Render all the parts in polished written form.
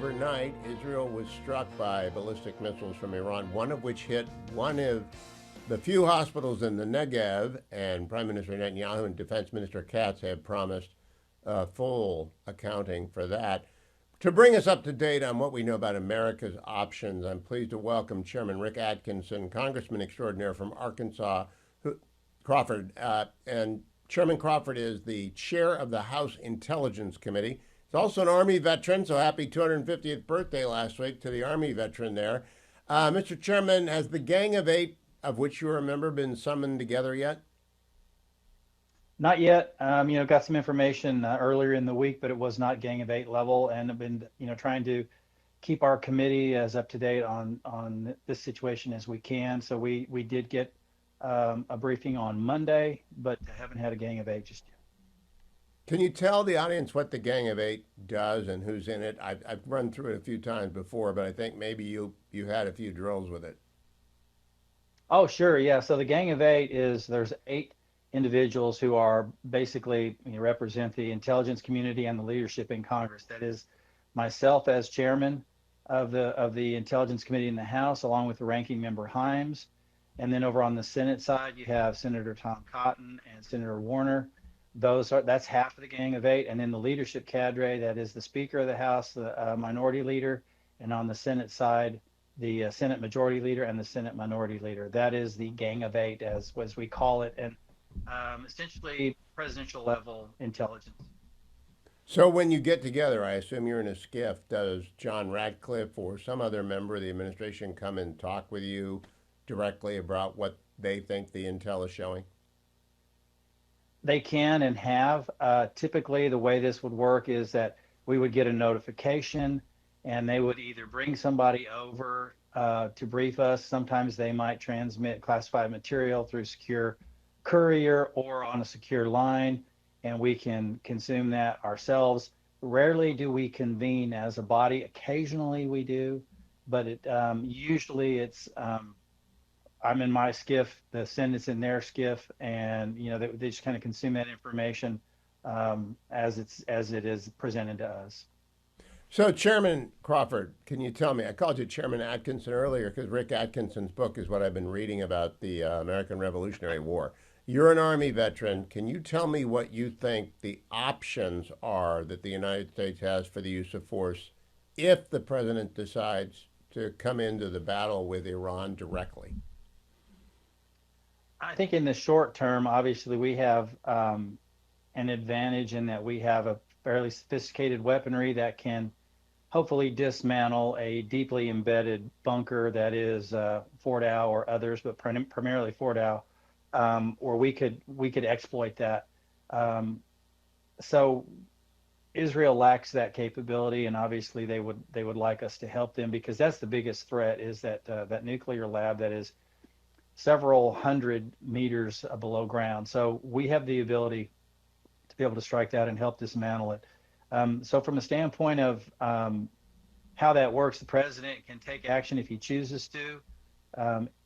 overnight, Israel was struck by ballistic missiles from Iran, one of which hit one of the few hospitals in the Negev, and Prime Minister Netanyahu and Defense Minister Katz have promised full accounting for that. To bring us up to date on what we know about America's options, I'm pleased to welcome Chairman Rick Atkinson, Congressman extraordinaire from Arkansas, Crawford. And Chairman Crawford is the chair of the House Intelligence Committee. He's also an Army veteran, so happy 250th birthday last week to the Army veteran there. Mr. Chairman, has the Gang of Eight, of which you are a member, been summoned together yet? Not yet. Got some information earlier in the week, but it was not Gang of Eight level, and I've been, trying to keep our committee as up to date on this situation as we can. So we did get a briefing on Monday, but haven't had a Gang of Eight just yet. Can you tell the audience what the Gang of Eight does and who's in it? I've run through it a few times before, but I think maybe you had a few drills with it. Oh, sure. Yeah. So the Gang of Eight there's 8 individuals who are basically represent the intelligence community and the leadership in Congress. That is myself as chairman of the Intelligence Committee in the House, along with the ranking member Himes. And then over on the Senate side, you have Senator Tom Cotton and Senator Warner. That's half of the Gang of Eight. And then the leadership cadre, that is the Speaker of the House, the Minority Leader, and on the Senate side, the Senate Majority Leader and the Senate Minority Leader. That is the Gang of Eight, as we call it, and essentially presidential level intelligence. So when you get together, I assume you're in a skiff. Does John Radcliffe or some other member of the administration come and talk with you directly about what they think the intel is showing? They can and have. Typically, the way this would work is that we would get a notification, and they would either bring somebody over to brief us. Sometimes they might transmit classified material through secure courier or on a secure line, and we can consume that ourselves. Rarely do we convene as a body. Occasionally we do, but usually it's I'm in my skiff, the Senate's in their skiff, and they just kind of consume that information as it is presented to us. So, Chairman Crawford, can you tell me? I called you Chairman Atkinson earlier because Rick Atkinson's book is what I've been reading about the American Revolutionary War. You're an Army veteran. Can you tell me what you think the options are that the United States has for the use of force if the president decides to come into the battle with Iran directly? I think in the short term, obviously, we have an advantage in that we have a fairly sophisticated weaponry that can hopefully dismantle a deeply embedded bunker that is Fort Dow or others, but primarily Fort Dow, or we could exploit that. So Israel lacks that capability, and obviously they would like us to help them, because that's the biggest threat, is that nuclear lab that is several hundred meters below ground. So we have the ability to be able to strike that and help dismantle it. So from the standpoint of how that works, the president can take action if he chooses to.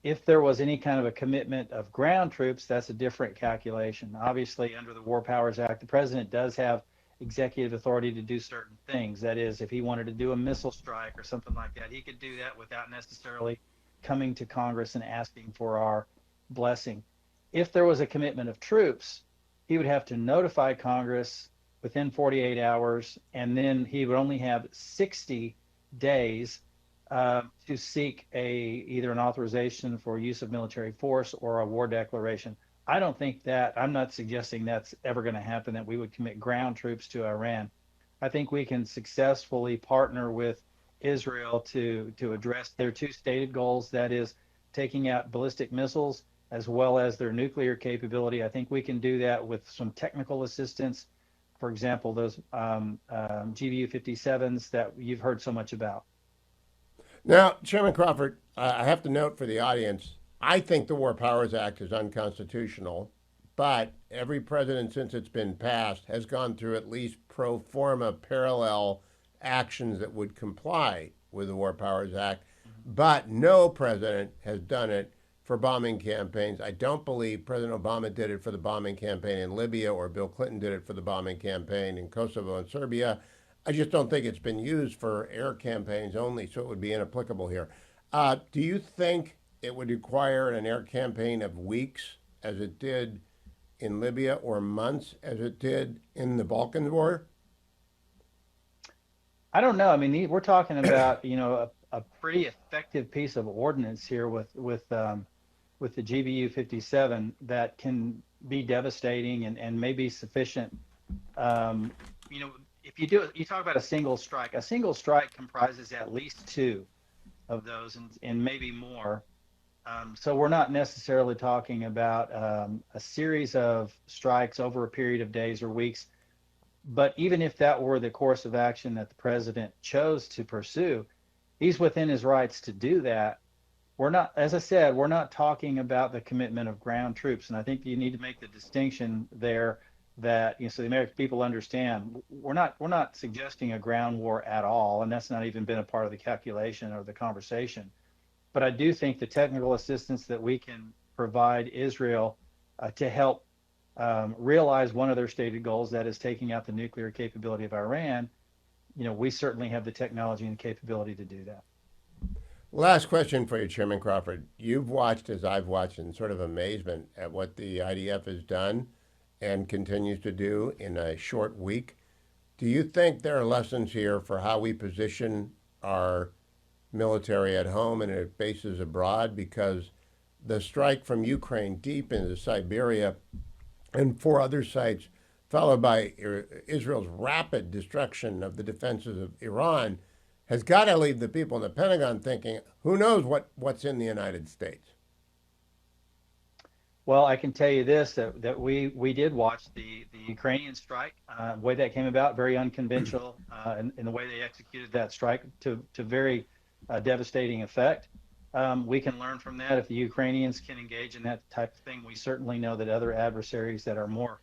If there was any kind of a commitment of ground troops, that's a different calculation. Obviously, under the War Powers Act, the president does have executive authority to do certain things. That is, if he wanted to do a missile strike or something like that, he could do that without necessarily coming to Congress and asking for our blessing. If there was a commitment of troops, he would have to notify Congress within 48 hours, and then he would only have 60 days to seek either an authorization for use of military force or a war declaration. I'm not suggesting that's ever going to happen, that we would commit ground troops to Iran. I think we can successfully partner with Israel to address their 2 stated goals, that is taking out ballistic missiles as well as their nuclear capability. I think we can do that with some technical assistance. For example, those GBU-57s that you've heard so much about. Now, Chairman Crawford, I have to note for the audience, I think the War Powers Act is unconstitutional, but every president since it's been passed has gone through at least pro forma parallel actions that would comply with the War Powers Act, but no president has done it for bombing campaigns. I don't believe President Obama did it for the bombing campaign in Libya, or Bill Clinton did it for the bombing campaign in Kosovo and Serbia. I just don't think it's been used for air campaigns only, so it would be inapplicable here. Do you think it would require an air campaign of weeks, as it did in Libya, or months, as it did in the Balkans War? I don't know. I mean, we're talking about, a pretty effective piece of ordnance here with the GBU 57 that can be devastating and may be sufficient. Um, if you talk about a single strike. A single strike comprises at least two of those, and maybe more. So we're not necessarily talking about a series of strikes over a period of days or weeks. But even if that were the course of action that the president chose to pursue, he's within his rights to do that. We're not, as I said, we're not talking about the commitment of ground troops. And I think you need to make the distinction there that, so the American people understand we're not suggesting a ground war at all. And that's not even been a part of the calculation or the conversation. But I do think the technical assistance that we can provide Israel to help realize one of their stated goals, that is taking out the nuclear capability of Iran, we certainly have the technology and the capability to do that. Last question for you, Chairman Crawford. You've watched, as I've watched, in sort of amazement at what the IDF has done and continues to do in a short week. Do you think there are lessons here for how we position our military at home and at bases abroad? Because the strike from Ukraine deep into Siberia and four other sites, followed by Israel's rapid destruction of the defenses of Iran, has got to leave the people in the Pentagon thinking, who knows what's in the United States? Well, I can tell you this, that we did watch the Ukrainian strike, the way that came about, very unconventional, in the way they executed that strike to very devastating effect. We can learn from that. If the Ukrainians can engage in that type of thing, we certainly know that other adversaries that are more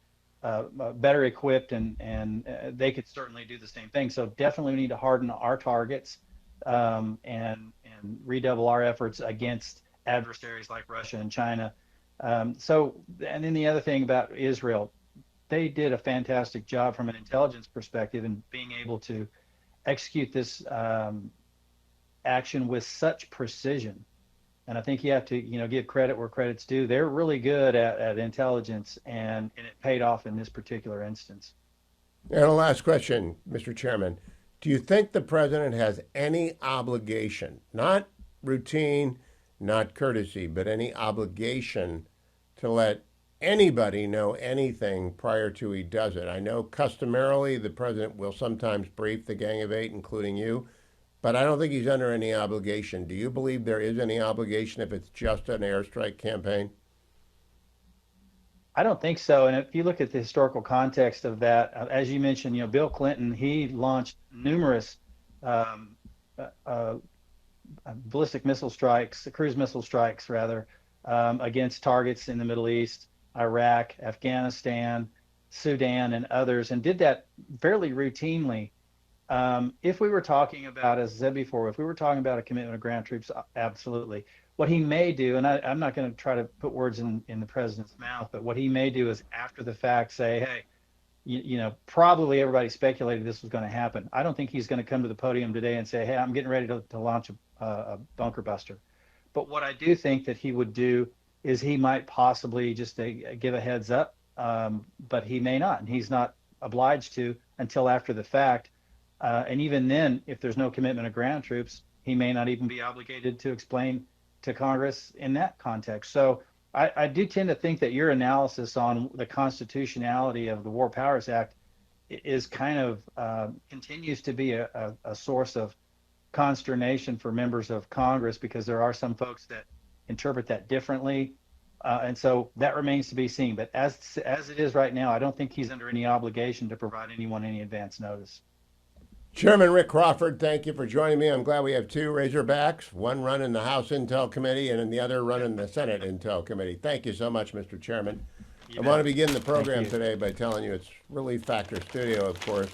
better equipped and they could certainly do the same thing. So definitely we need to harden our targets and redouble our efforts against adversaries like Russia and China. And then the other thing about Israel, they did a fantastic job from an intelligence perspective in being able to execute this action with such precision. And I think you have to, give credit where credit's due. They're really good at intelligence, and it paid off in this particular instance. And a last question, Mr. Chairman. Do you think the president has any obligation, not routine, not courtesy, but any obligation to let anybody know anything prior to he does it? I know customarily the president will sometimes brief the Gang of Eight, including you, but I don't think he's under any obligation. Do you believe there is any obligation if it's just an airstrike campaign? I don't think so. And if you look at the historical context of that, as you mentioned, Bill Clinton, he launched numerous ballistic missile strikes, cruise missile strikes rather, against targets in the Middle East, Iraq, Afghanistan, Sudan, and others, and did that fairly routinely. If we were talking about, as I said before, if we were talking about a commitment of ground troops, absolutely. What he may do, and I'm not going to try to put words in the president's mouth, but what he may do is after the fact say, hey, probably everybody speculated this was going to happen. I don't think he's going to come to the podium today and say, hey, I'm getting ready to launch a bunker buster. But what I do think that he would do is he might possibly just give a heads up, but he may not, and he's not obliged to until after the fact. And even then, if there's no commitment of ground troops, he may not even be obligated to explain to Congress in that context. So I do tend to think that your analysis on the constitutionality of the War Powers Act is kind of continues to be a source of consternation for members of Congress, because there are some folks that interpret that differently. And so that remains to be seen. But as it is right now, I don't think he's under any obligation to provide anyone any advance notice. Chairman Rick Crawford, thank you for joining me. I'm glad we have two Razorbacks, one running the House Intel Committee and the other running the Senate Intel Committee. Thank you so much, Mr. Chairman. I want to begin the program today by telling you it's Relief Factor Studio, of course,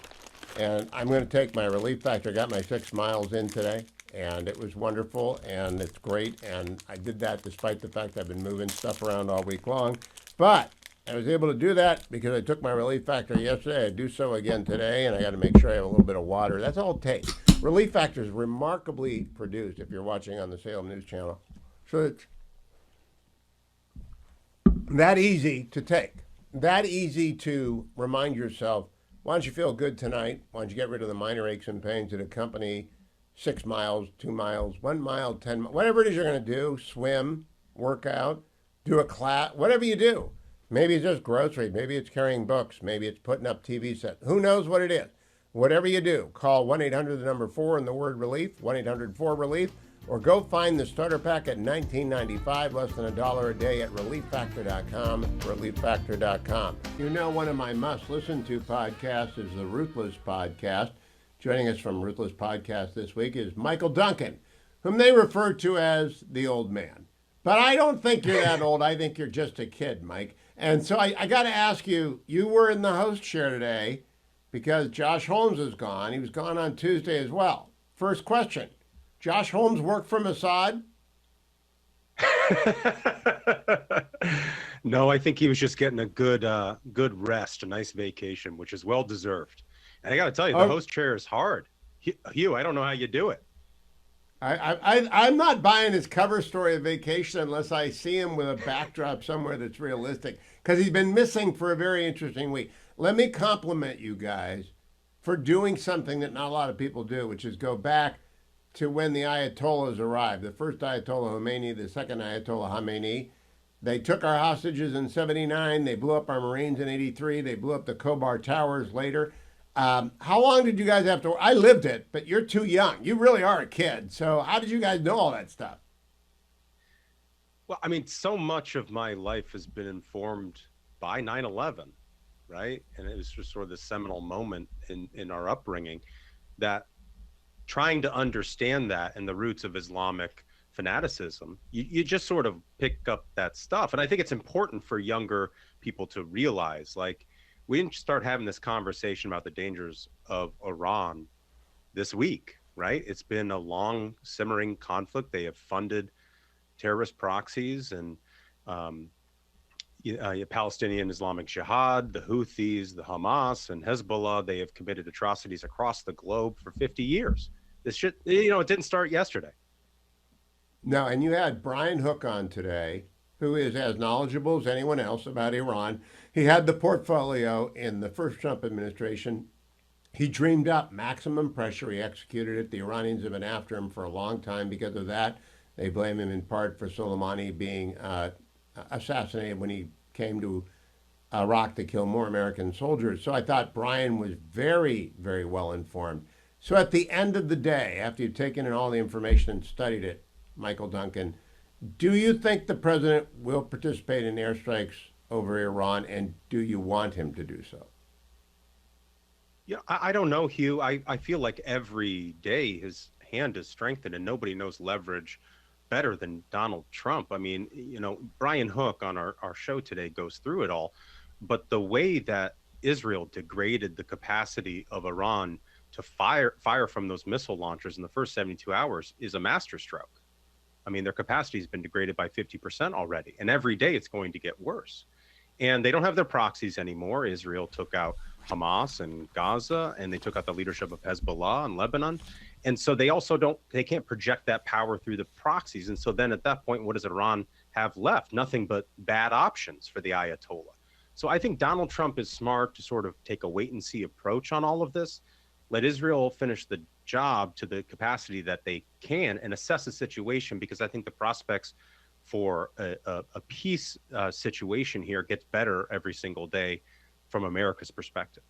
and I'm going to take my Relief Factor. I got my 6 miles in today, and it was wonderful, and it's great, and I did that despite the fact I've been moving stuff around all week long. But I was able to do that because I took my Relief Factor yesterday. I do so again today, and I got to make sure I have a little bit of water. That's all it takes. Relief Factor is remarkably produced if you're watching on the Salem News Channel. So it's that easy to take, that easy to remind yourself, why don't you feel good tonight? Why don't you get rid of the minor aches and pains that accompany 6 miles, 2 miles, 1 mile, 10 miles, whatever it is you're going to do, swim, work out, do a class, whatever you do. Maybe it's just grocery. Maybe it's carrying books. Maybe it's putting up TV sets. Who knows what it is? Whatever you do, call 1-800-4 and the word relief, 1-800-4-RELIEF, or go find the starter pack at $19.95, less than $1 a day at relieffactor.com, relieffactor.com. You know, one of my must-listen-to podcasts is the Ruthless Podcast. Joining us from Ruthless Podcast this week is Michael Duncan, whom they refer to as the old man. But I don't think you're that old. I think you're just a kid, Mike. And so I got to ask you, you were in the host chair today because Josh Holmes is gone. He was gone on Tuesday as well. First question, Josh Holmes worked for Mossad? No, I think he was just getting a good rest, a nice vacation, which is well deserved. And I got to tell you, the host chair is hard. Hugh, I don't know how you do it. I'm not buying his cover story of vacation unless I see him with a backdrop somewhere that's realistic, because he's been missing for a very interesting week. Let me compliment you guys for doing something that not a lot of people do, which is go back to when the Ayatollahs arrived. The first Ayatollah Khomeini, the second Ayatollah Khamenei. They took our hostages in 79. They blew up our Marines in 83. They blew up the Khobar Towers later. How long did you guys have to? I lived it, but you're too young. You really are a kid. So how did you guys know all that stuff? Well, I mean, so much of my life has been informed by 9/11, right? And it was just sort of the seminal moment in our upbringing, that trying to understand that and the roots of Islamic fanaticism, you just sort of pick up that stuff. And I think it's important for younger people to realize, like, we didn't start having this conversation about the dangers of Iran this week, right? It's been a long simmering conflict. They have funded terrorist proxies and Palestinian Islamic Jihad, the Houthis, the Hamas, and Hezbollah. They have committed atrocities across the globe for 50 years. This shit, it didn't start yesterday. No, and you had Brian Hook on today, who is as knowledgeable as anyone else about Iran. He had the portfolio in the first Trump administration. He dreamed up maximum pressure. He executed it. The Iranians have been after him for a long time because of that. They blame him in part for Soleimani being assassinated when he came to Iraq to kill more American soldiers. So I thought Brian was very, very well informed. So at the end of the day, after you've taken in all the information and studied it, Michael Duncan, do you think the president will participate in airstrikes over Iran, and do you want him to do so? Yeah, I don't know, Hugh. I feel like every day his hand is strengthened, and nobody knows leverage better than Donald Trump. I mean, Brian Hook on our show today goes through it all, but the way that Israel degraded the capacity of Iran to fire from those missile launchers in the first 72 hours is a masterstroke. I mean, their capacity has been degraded by 50% already, and every day it's going to get worse. And they don't have their proxies anymore. Israel took out Hamas and Gaza, and they took out the leadership of Hezbollah and Lebanon. And so they can't project that power through the proxies. And so then at that point, what does Iran have left? Nothing but bad options for the Ayatollah. So I think Donald Trump is smart to sort of take a wait and see approach on all of this. Let Israel finish the job to the capacity that they can and assess the situation, because I think the prospects for a peace situation here gets better every single day from America's perspective.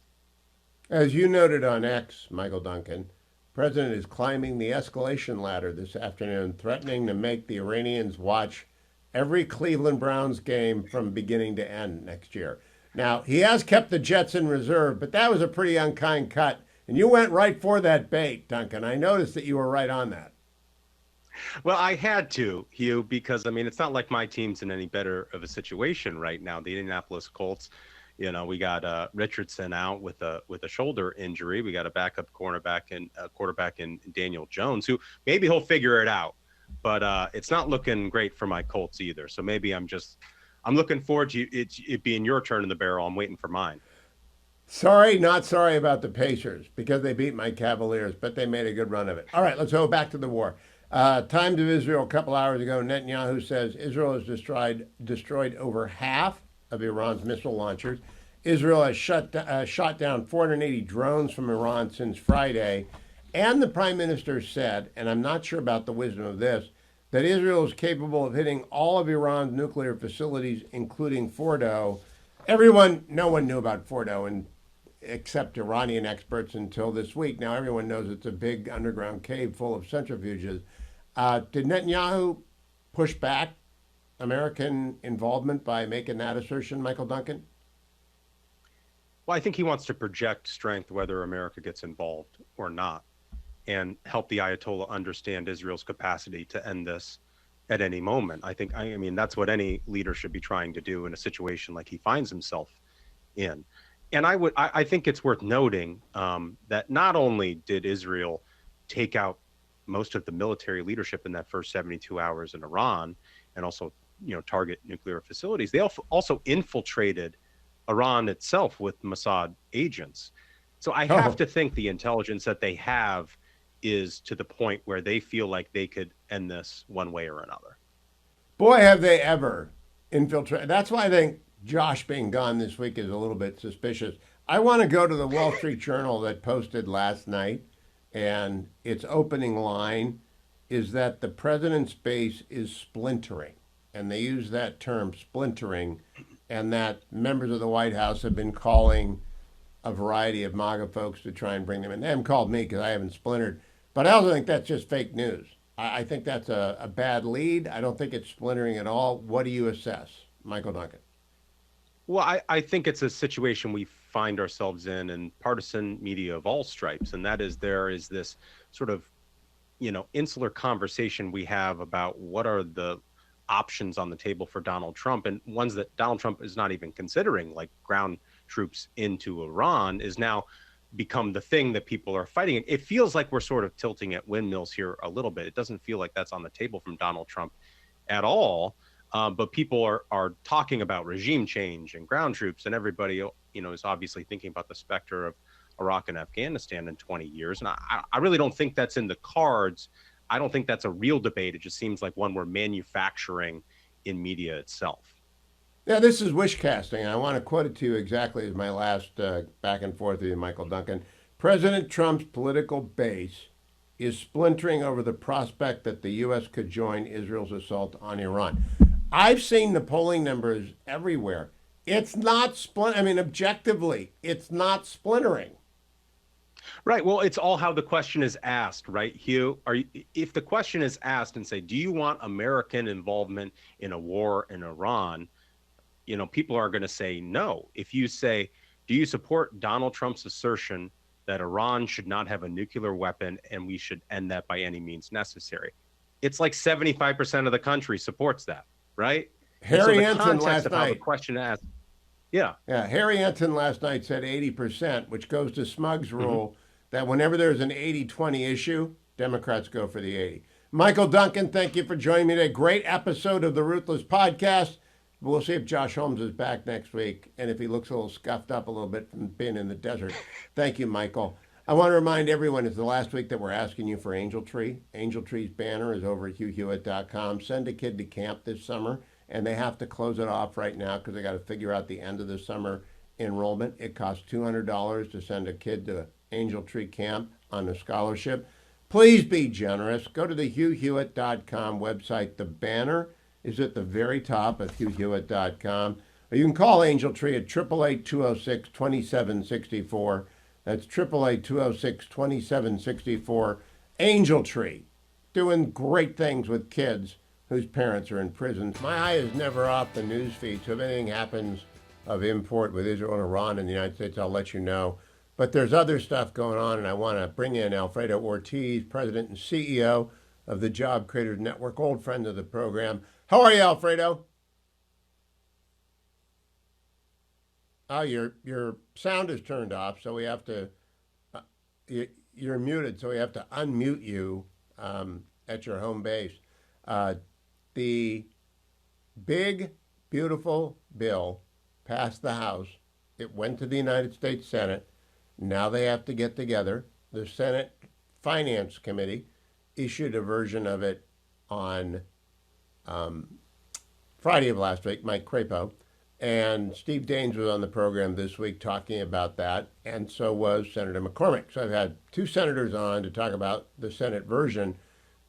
As you noted on X, Michael Duncan, the president is climbing the escalation ladder this afternoon, threatening to make the Iranians watch every Cleveland Browns game from beginning to end next year. Now, he has kept the Jets in reserve, but that was a pretty unkind cut. And you went right for that bait, Duncan. I noticed that you were right on that. Well, I had to, Hugh, because, I mean, it's not like my team's in any better of a situation right now. The Indianapolis Colts, we got Richardson out with a shoulder injury. We got a backup quarterback in Daniel Jones, who maybe he'll figure it out. But it's not looking great for my Colts either. So maybe I'm I'm looking forward to it being your turn in the barrel. I'm waiting for mine. Sorry, not sorry about the Pacers because they beat my Cavaliers, but they made a good run of it. All right, let's go back to the war. Times of Israel a couple hours ago, Netanyahu says Israel has destroyed over half of Iran's missile launchers. Israel has shot down 480 drones from Iran since Friday. And the prime minister said, and I'm not sure about the wisdom of this, that Israel is capable of hitting all of Iran's nuclear facilities, including Fordo. No one knew about Fordo except Iranian experts until this week. Now everyone knows it's a big underground cave full of centrifuges. Did Netanyahu push back American involvement by making that assertion, Michael Duncan? Well, I think he wants to project strength whether America gets involved or not, and help the Ayatollah understand Israel's capacity to end this at any moment. I mean, that's what any leader should be trying to do in a situation like he finds himself in. And I think it's worth noting that not only did Israel take out most of the military leadership in that first 72 hours in Iran, and also, target nuclear facilities, they also infiltrated Iran itself with Mossad agents. So I have to think the intelligence that they have is to the point where they feel like they could end this one way or another. Boy, have they ever infiltrated. That's why I think Josh being gone this week is a little bit suspicious. I want to go to the Wall Street Journal that posted last night, and its opening line is that the president's base is splintering. And they use that term, splintering, and that members of the White House have been calling a variety of MAGA folks to try and bring them in. They haven't called me because I haven't splintered. But I also think that's just fake news. I think that's a bad lead. I don't think it's splintering at all. What do you assess, Michael Duncan? Well, I think it's a situation we find ourselves in partisan media of all stripes. And that is, there is this sort of, insular conversation we have about what are the options on the table for Donald Trump, and ones that Donald Trump is not even considering, like ground troops into Iran, is now become the thing that people are fighting. It feels like we're sort of tilting at windmills here a little bit. It doesn't feel like that's on the table from Donald Trump at all. But people are talking about regime change and ground troops, and everybody, is obviously thinking about the specter of Iraq and Afghanistan in 20 years. And I really don't think that's in the cards. I don't think that's a real debate. It just seems like one we're manufacturing in media itself. Yeah, this is wish casting. I want to quote it to you exactly as my last back and forth with you, Michael Duncan. President Trump's political base is splintering over the prospect that the U.S. could join Israel's assault on Iran. I've seen the polling numbers everywhere. It's not objectively, it's not splintering. Right. Well, it's all how the question is asked, right, Hugh? If the question is asked and say, do you want American involvement in a war in Iran? People are going to say no. If you say, do you support Donald Trump's assertion that Iran should not have a nuclear weapon and we should end that by any means necessary? It's like 75% of the country supports that, right? Harry Ensign last night. The question asked. Yeah. Harry Ensign last night said 80%, which goes to Smug's rule that whenever there's an 80-20 issue, Democrats go for the 80. Michael Duncan, thank you for joining me today. Great episode of the Ruthless Podcast. We'll see if Josh Holmes is back next week and if he looks a little scuffed up a little bit from being in the desert. Thank you, Michael. I want to remind everyone it's the last week that we're asking you for Angel Tree. Angel Tree's banner is over at HughHewitt.com. Send a kid to camp this summer, and they have to close it off right now because they got to figure out the end of the summer enrollment. It costs $200 to send a kid to Angel Tree Camp on a scholarship. Please be generous. Go to the HughHewitt.com website. The banner is at the very top of HughHewitt.com. Or you can call Angel Tree at 888-206-2764. That's 888-206-2764. Angel Tree, doing great things with kids whose parents are in prison. My eye is never off the news feed, so if anything happens of import with Israel and Iran in the United States, I'll let you know. But there's other stuff going on, and I want to bring in Alfredo Ortiz, President and CEO of the Job Creators Network, old friend of the program. How are you, Alfredo? Oh, your sound is turned off, so we have to. You're muted, so we have to unmute you at your home base. The big beautiful bill passed the House. It went to the United States Senate. Now they have to get together. The Senate Finance Committee issued a version of it on Friday of last week, Mike Crapo. And Steve Daines was on the program this week talking about that, and so was Senator McCormick. So I've had two senators on to talk about the Senate version,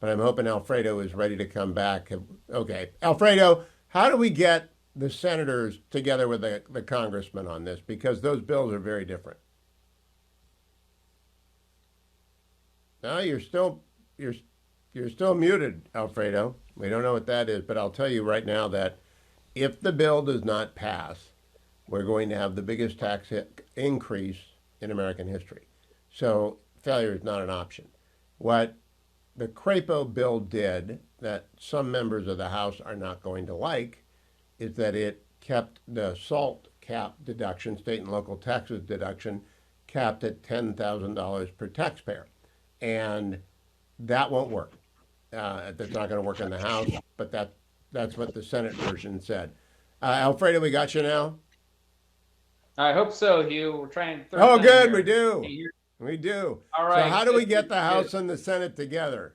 but I'm hoping Alfredo is ready to come back. Okay, Alfredo, how do we get the senators together with the congressmen on this? Because those bills are very different. No, you're still muted, Alfredo. We don't know what that is, but I'll tell you right now that if the bill does not pass, we're going to have the biggest tax increase in American history. So failure is not an option. What the Crapo bill did that some members of the House are not going to like is that it kept the SALT cap deduction, state and local taxes deduction, capped at $10,000 per taxpayer. And that won't work. That's not going to work in the House, but that's what the Senate version said. Alfredo, we got you now? I hope so, Hugh. We're trying. Oh, good. Here. We do. We do. All right. So how do we get the House and the Senate together?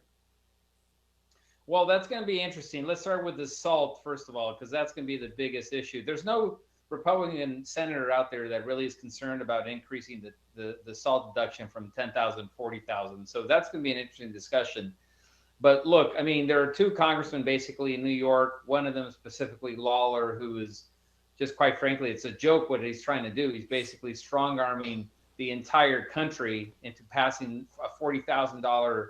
Well, that's going to be interesting. Let's start with the SALT, first of all, because that's going to be the biggest issue. There's no Republican senator out there that really is concerned about increasing the SALT deduction from 10,000 to 40,000. So that's going to be an interesting discussion. But look, I mean, there are two congressmen basically in New York. One of them specifically Lawler, who is just quite frankly, it's a joke what he's trying to do. He's basically strong-arming the entire country into passing a $40,000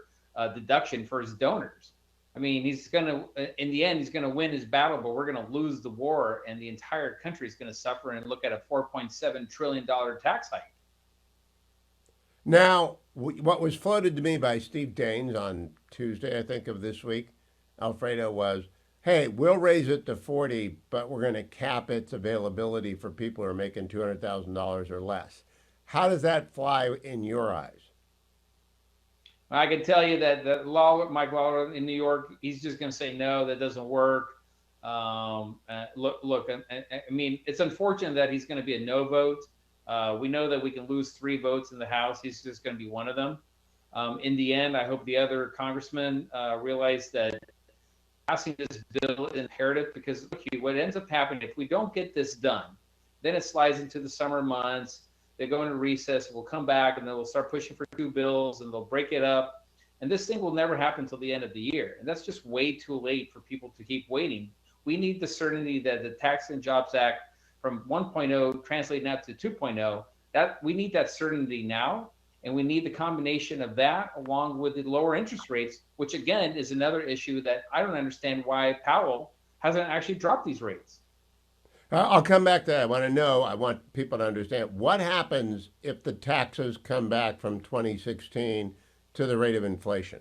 deduction for his donors. I mean, he's going to, in the end, he's going to win his battle, but we're going to lose the war, and the entire country is going to suffer and look at a $4.7 trillion tax hike. Now, what was floated to me by Steve Daines on Tuesday, I think, of this week, Alfredo, was, hey, we'll raise it to 40, but we're going to cap its availability for people who are making $200,000 or less. How does that fly in your eyes? I can tell you that Mike Lawler in New York, he's just going to say, no, that doesn't work. Look, I mean, it's unfortunate that he's going to be a no vote. We know that we can lose 3 votes in the House. He's just going to be one of them. In the end, I hope the other congressmen realize that passing this bill is imperative, because look, what ends up happening, if we don't get this done, then it slides into the summer months. They go into recess, we'll come back, and then we'll start pushing for 2 bills, and they'll break it up. And this thing will never happen until the end of the year. And that's just way too late for people to keep waiting. We need the certainty that the Tax and Jobs Act from 1.0 translating out to 2.0, that we need that certainty now. And we need the combination of that along with the lower interest rates, which again is another issue that I don't understand why Powell hasn't actually dropped these rates. I'll come back to that. I want people to understand what happens if the taxes come back from 2016 to the rate of inflation.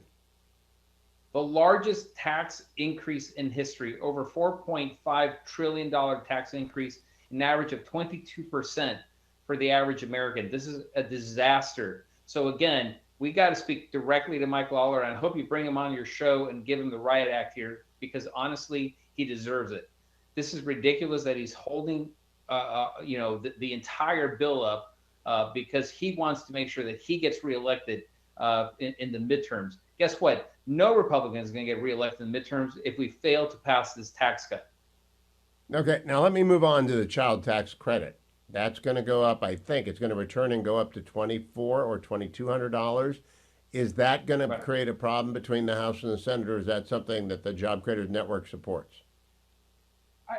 The largest tax increase in history, over $4.5 trillion tax increase, an average of 22% for the average American. This is a disaster. So again, we got to speak directly to Mike Lawler, and I hope you bring him on your show and give him the riot act here, because honestly, he deserves it. This is ridiculous that he's holding, the entire bill up because he wants to make sure that he gets reelected in the midterms. Guess what? No Republican is going to get reelected in the midterms if we fail to pass this tax cut. Okay, now let me move on to the child tax credit. That's going to go up. I think it's going to return and go up to $2,400 or $2,200. Is that going to create a problem between the House and the Senate, or is that something that the Job Creators Network supports?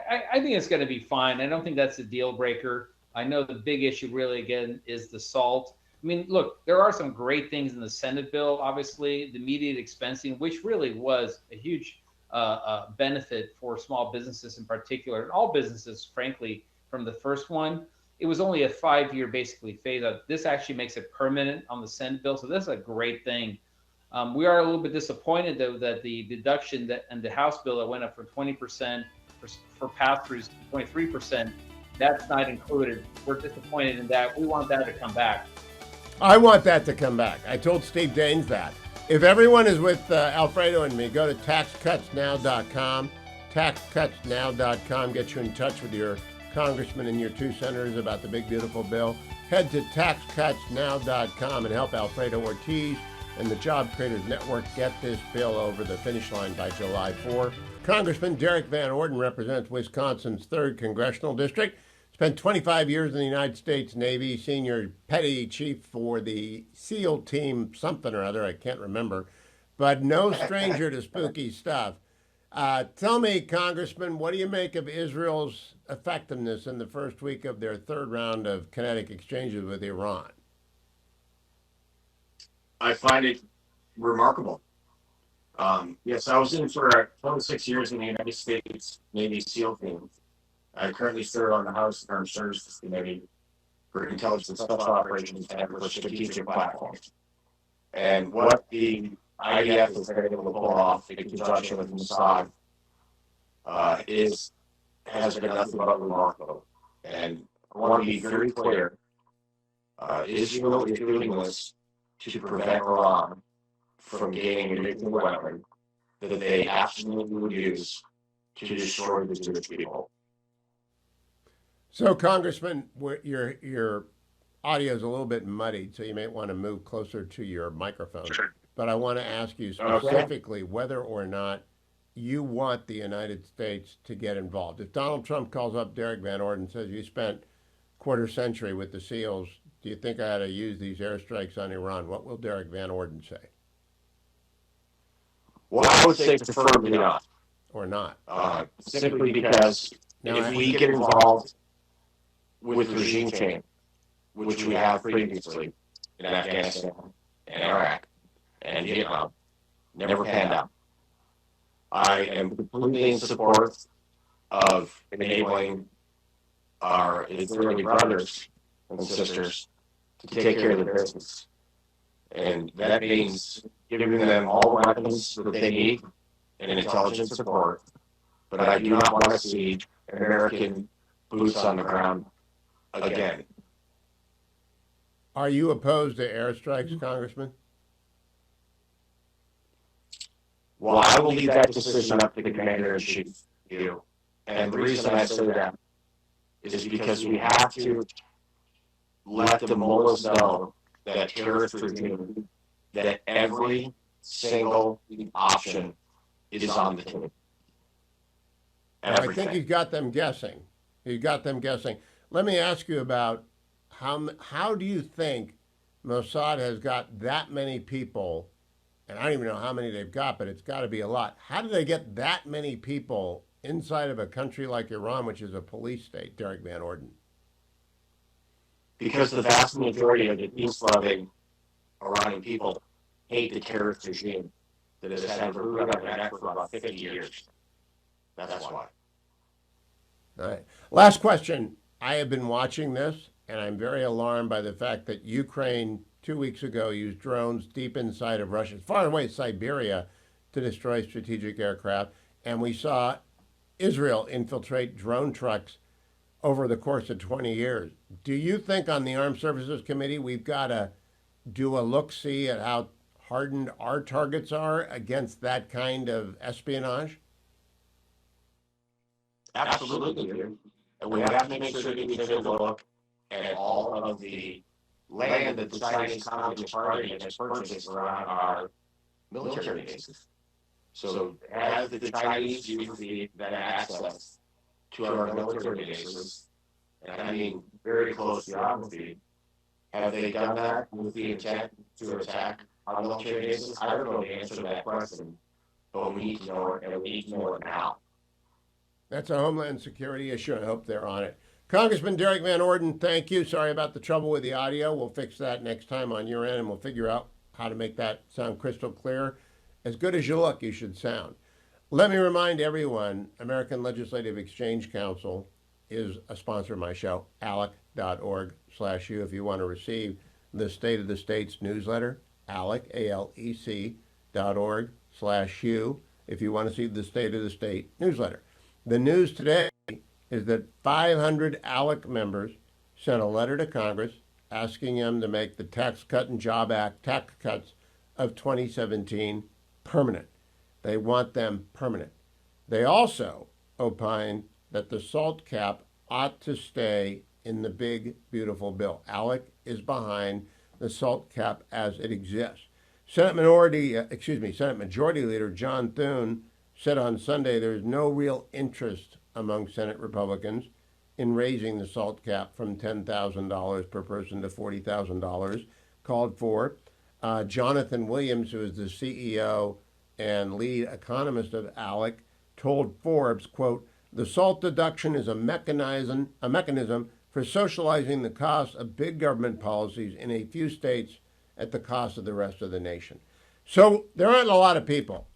I think it's going to be fine. I don't think that's a deal breaker. I know the big issue really, again, is the SALT. I mean, look, there are some great things in the Senate bill. Obviously, the immediate expensing, which really was a huge benefit for small businesses in particular, and all businesses, frankly, from the first one. It was only a 5-year basically phase out. This actually makes it permanent on the Senate bill. So this is a great thing. We are a little bit disappointed, though, that the deduction that in the House bill that went up from 20% for pass-throughs to 23%, that's not included. We're disappointed in that. We want that to come back. I want that to come back. I told Steve Daines that. If everyone is with Alfredo and me, go to taxcutsnow.com, taxcutsnow.com. Get you in touch with your congressman and your two senators about the big, beautiful bill. Head to taxcutsnow.com and help Alfredo Ortiz and the Job Creators Network get this bill over the finish line by July 4. Congressman Derek Van Orden represents Wisconsin's 3rd Congressional District. Spent 25 years in the United States Navy, senior petty chief for the SEAL team, something or other, I can't remember, but no stranger to spooky stuff. Tell me, Congressman, what do you make of Israel's effectiveness in the first week of their 3rd round of kinetic exchanges with Iran? I find it remarkable. Yes, I was in for 26 years in the United States Navy SEAL team. I currently serve on the House Armed Services Committee for Intelligence and Special Operations and for Strategic Platforms. And what the IDF has been able to pull off in conjunction with Mossad has been nothing but remarkable. And I want to be very clear, Israel is doing this to prevent Iran from gaining a nuclear weapon that they absolutely would use to destroy the Jewish people. So, Congressman, your audio is a little bit muddied, so you may want to move closer to your microphone. Sure. But I want to ask you specifically whether or not you want the United States to get involved. If Donald Trump calls up Derek Van Orden and says, you spent quarter century with the SEALs, do you think I ought to use these airstrikes on Iran? What will Derek Van Orden say? Well, I would say preferably not. Or not? Simply because if we get involved with regime change, which we have previously in Afghanistan and Iraq and Vietnam, never panned out. I am completely in support of enabling our Israeli brothers and sisters to take care of their business. And that means giving them all the weapons that they need and intelligence support. But I do not want to see American boots on the ground again. Are you opposed to airstrikes, Congressman? Well, I will leave that decision up to the commander-in-chief, you. And the reason I say that is because we have to let the mullahs know that terrorist regime, that every single option is on the table. I think he's got them guessing. He's got them guessing. Let me ask you about how do you think Mossad has got that many people, and I don't even know how many they've got, but it's got to be a lot. How do they get that many people inside of a country like Iran, which is a police state, Derek Van Orden? Because the vast majority of the peace-loving Iranian people hate the terrorist regime that has had root on their neck for about 50 years. That's why. All right. Last question. I have been watching this, and I'm very alarmed by the fact that Ukraine 2 weeks ago used drones deep inside of Russia, far away Siberia, to destroy strategic aircraft. And we saw Israel infiltrate drone trucks over the course of 20 years. Do you think on the Armed Services Committee we've got to do a look-see at how hardened our targets are against that kind of espionage? Absolutely. And we have to make sure that we take a look at all of the land that the Chinese Communist Party has purchased around our military bases. So as the Chinese use that access to our military bases, and I mean very close geography, have they done that with the intent to attack our military bases? I don't know the answer to that question, but we need to know it, and we need to know it now. That's a Homeland Security issue. I hope they're on it. Congressman Derek Van Orden, thank you. Sorry about the trouble with the audio. We'll fix that next time on your end, and we'll figure out how to make that sound crystal clear. As good as you look, you should sound. Let me remind everyone, American Legislative Exchange Council is a sponsor of my show, alec.org/you. If you want to receive the State of the States newsletter, alec, ALEC.org/you, if you want to see the State of the State newsletter. The news today is that 500 ALEC members sent a letter to Congress asking them to make the Tax Cut and Job Act tax cuts of 2017 permanent. They want them permanent. They also opined that the SALT cap ought to stay in the big, beautiful bill. ALEC is behind the SALT cap as it exists. Senate Majority Leader John Thune said on Sunday there is no real interest among Senate Republicans in raising the SALT cap from $10,000 per person to $40,000 called for. Jonathan Williams, who is the CEO and lead economist of ALEC, told Forbes, quote, "The SALT deduction is a mechanism for socializing the cost of big government policies in a few states at the cost of the rest of the nation." So there aren't a lot of people.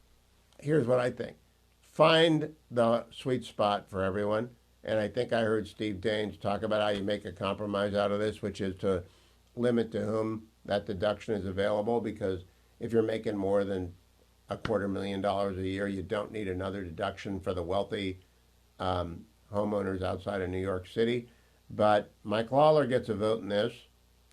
Here's what I think. Find the sweet spot for everyone. And I think I heard Steve Daines talk about how you make a compromise out of this, which is to limit to whom that deduction is available, because if you're making more than $250,000 a year, you don't need another deduction for the wealthy homeowners outside of New York City. But Mike Lawler gets a vote in this.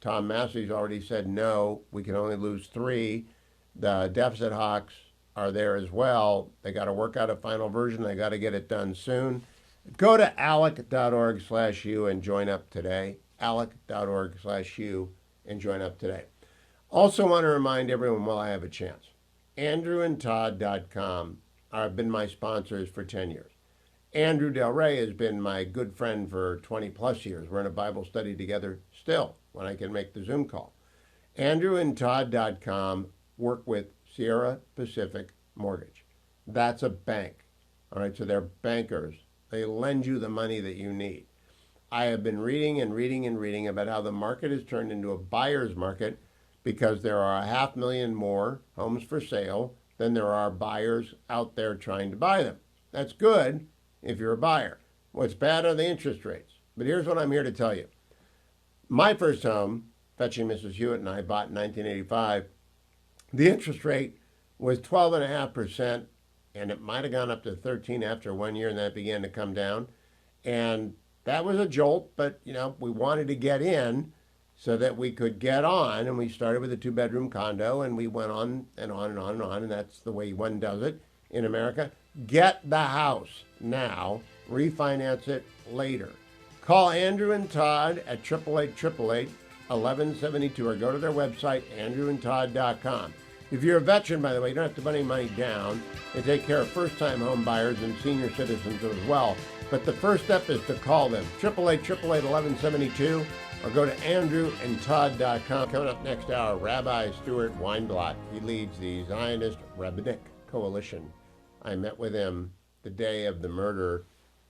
Tom Massey's already said no, we can only lose 3. The deficit hawks are there as well. They got to work out a final version. They got to get it done soon. Go to alec.org/U and join up today. alec.org/U and join up today. Also want to remind everyone while I have a chance, andrewandtodd.com have been my sponsors for 10 years. Andrew Del Rey has been my good friend for 20 plus years. We're in a Bible study together still when I can make the Zoom call. andrewandtodd.com work with Sierra Pacific Mortgage. That's a bank. All right, so they're bankers. They lend you the money that you need. I have been reading about how the market has turned into a buyer's market because there are 500,000 more homes for sale than there are buyers out there trying to buy them. That's good if you're a buyer. What's bad are the interest rates. But here's what I'm here to tell you. My first home, Fetching Mrs. Hewitt and I bought in 1985, the interest rate was 12.5%. And it might have gone up to 13 after 1 year, and that began to come down. And that was a jolt, but, we wanted to get in so that we could get on. And we started with a 2-bedroom condo, and we went on and on and on and on. And that's the way one does it in America. Get the house now. Refinance it later. Call Andrew and Todd at 888-1172 or go to their website, andrewandtodd.com. If you're a veteran, by the way, you don't have to put any money down. They take care of first-time home buyers and senior citizens as well. But the first step is to call them, 888-1172, or go to andrewandtodd.com. Coming up next hour, Rabbi Stuart Weinblatt. He leads the Zionist Rabbinic Coalition. I met with him the day of the murder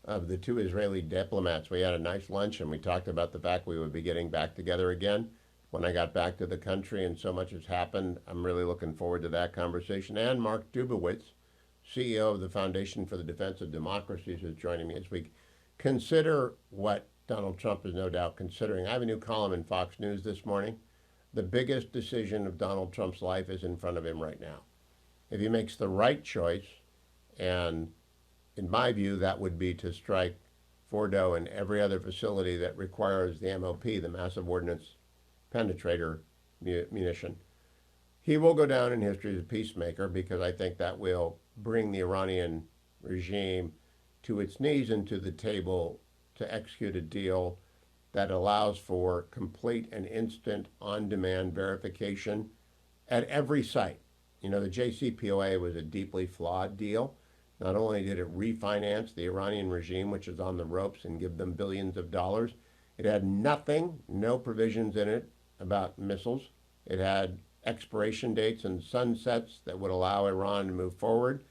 of the 2 Israeli diplomats. We had a nice lunch, and we talked about the fact we would be getting back together again when I got back to the country, and so much has happened. I'm really looking forward to that conversation. And Mark Dubowitz, CEO of the Foundation for the Defense of Democracies, is joining me as we consider what Donald Trump is no doubt considering. I have a new column in Fox News this morning. The biggest decision of Donald Trump's life is in front of him right now. If he makes the right choice, and in my view, that would be to strike Fordo and every other facility that requires the MOP, the Massive Ordnance Penetrator munition. He will go down in history as a peacemaker, because I think that will bring the Iranian regime to its knees and to the table to execute a deal that allows for complete and instant on-demand verification at every site. The JCPOA was a deeply flawed deal. Not only did it refinance the Iranian regime, which is on the ropes, and give them billions of dollars, it had no provisions in it about missiles. It had expiration dates and sunsets that would allow Iran to move forward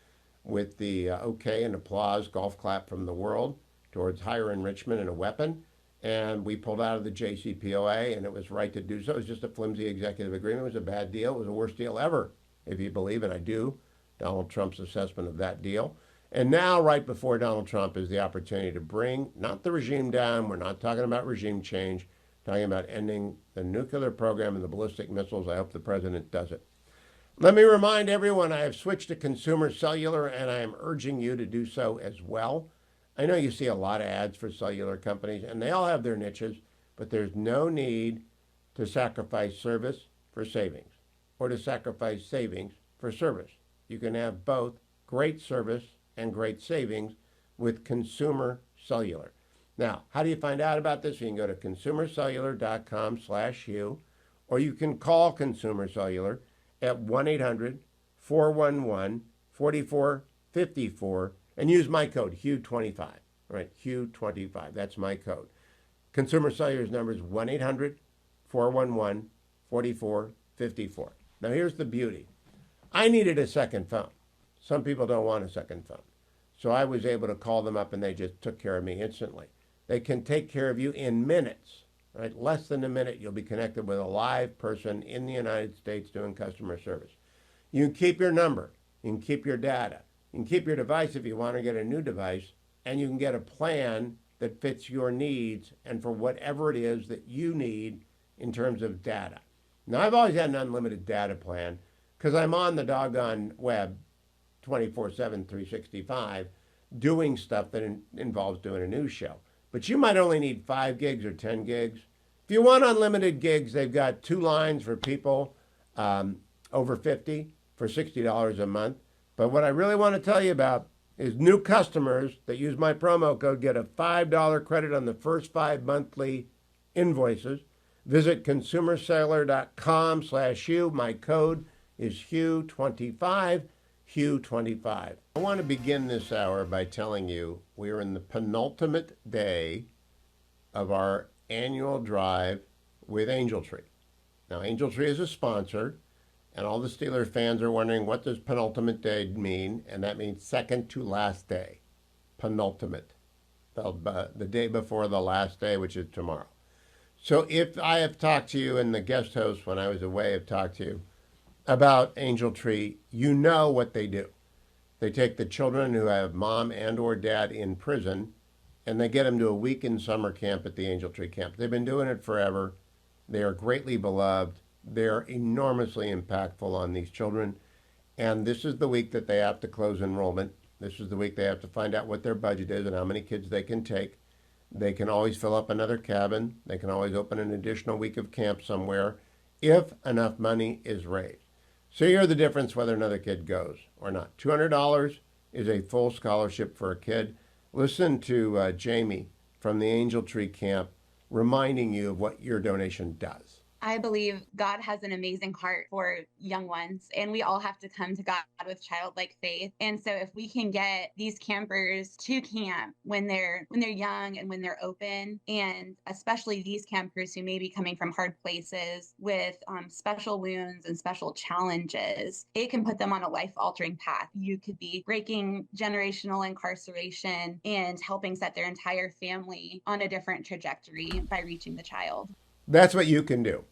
with the okay and applause, golf clap from the world towards higher enrichment and a weapon. And we pulled out of the JCPOA, and it was right to do so. It was just a flimsy executive agreement. It was a bad deal. It was the worst deal ever, if you believe, and I do, Donald Trump's assessment of that deal. And now, right before Donald Trump, is the opportunity to bring not the regime down. We're not talking about regime change. Talking about ending the nuclear program and the ballistic missiles. I hope the president does it. Let me remind everyone I have switched to consumer cellular, and I am urging you to do so as well. I know you see a lot of ads for cellular companies, and they all have their niches, but there's no need to sacrifice service for savings or to sacrifice savings for service. You can have both great service and great savings with Consumer Cellular. Now, how do you find out about this? You can go to consumercellular.com/Hugh, or you can call Consumer Cellular at 1-800-411-4454 and use my code, Hugh25. Right, Hugh25. That's my code. Consumer Cellular's number is 1-800-411-4454. Now, here's the beauty. I needed a second phone. Some people don't want a second phone. So I was able to call them up and they just took care of me instantly. They can take care of you in minutes, right? Less than a minute, you'll be connected with a live person in the United States doing customer service. You can keep your number. You can keep your data. You can keep your device if you want to get a new device, and you can get a plan that fits your needs and for whatever it is that you need in terms of data. Now, I've always had an unlimited data plan because I'm on the doggone web 24/7, 365, doing stuff that involves doing a news show. But you might only need 5 gigs or 10 gigs. If you want unlimited gigs, they've got 2 lines for people over 50 for $60 a month. But what I really want to tell you about is new customers that use my promo code get a $5 credit on the first 5 monthly invoices. Visit consumercellular.com/Hugh. My code is Hugh25, Hugh25. I want to begin this hour by telling you we are in the penultimate day of our annual drive with Angel Tree. Now, Angel Tree is a sponsor, and all the Steelers fans are wondering, what does penultimate day mean? And that means second to last day. Penultimate. The day before the last day, which is tomorrow. So if I have talked to you, and the guest host when I was away have talked to you about Angel Tree, you know what they do. They take the children who have mom and or dad in prison, and they get them to a weekend summer camp at the Angel Tree camp. They've been doing it forever. They are greatly beloved. They're enormously impactful on these children. And this is the week that they have to close enrollment. This is the week they have to find out what their budget is and how many kids they can take. They can always fill up another cabin. They can always open an additional week of camp somewhere if enough money is raised. So you hear the difference whether another kid goes or not. $200 is a full scholarship for a kid. Listen to Jamie from the Angel Tree Camp reminding you of what your donation does. I believe God has an amazing heart for young ones, and we all have to come to God with childlike faith. And so if we can get these campers to camp when they're young and when they're open, and especially these campers who may be coming from hard places with special wounds and special challenges, it can put them on a life-altering path. You could be breaking generational incarceration and helping set their entire family on a different trajectory by reaching the child. That's what you can do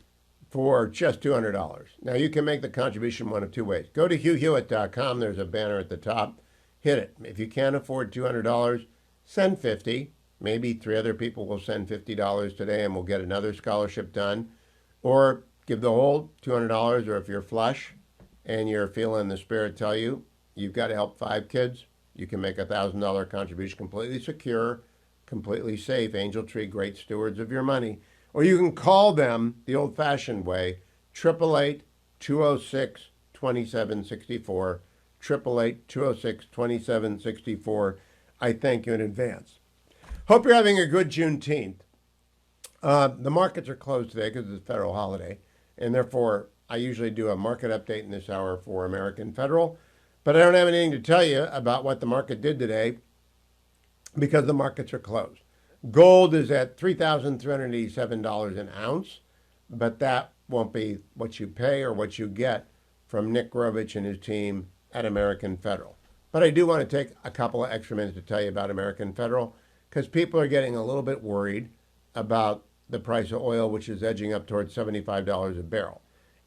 for just $200. Now, you can make the contribution one of 2 ways. Go to HughHewitt.com. There's a banner at the top. Hit it. If you can't afford $200, send $50. Maybe 3 other people will send $50 today and we'll get another scholarship done. Or give the whole $200, or if you're flush and you're feeling the Spirit tell you you've got to help 5 kids, you can make a $1,000 contribution, completely secure, completely safe. Angel Tree, great stewards of your money. Or you can call them the old-fashioned way, 888-206-2764, 888-206-2764. I thank you in advance. Hope you're having a good Juneteenth. The markets are closed today because it's a federal holiday, and therefore I usually do a market update in this hour for American Federal, but I don't have anything to tell you about what the market did today because the markets are closed. Gold is at $3,387 an ounce, but that won't be what you pay or what you get from Nick Grovich and his team at American Federal. But I do want to take a couple of extra minutes to tell you about American Federal because people are getting a little bit worried about the price of oil, which is edging up towards $75 a barrel.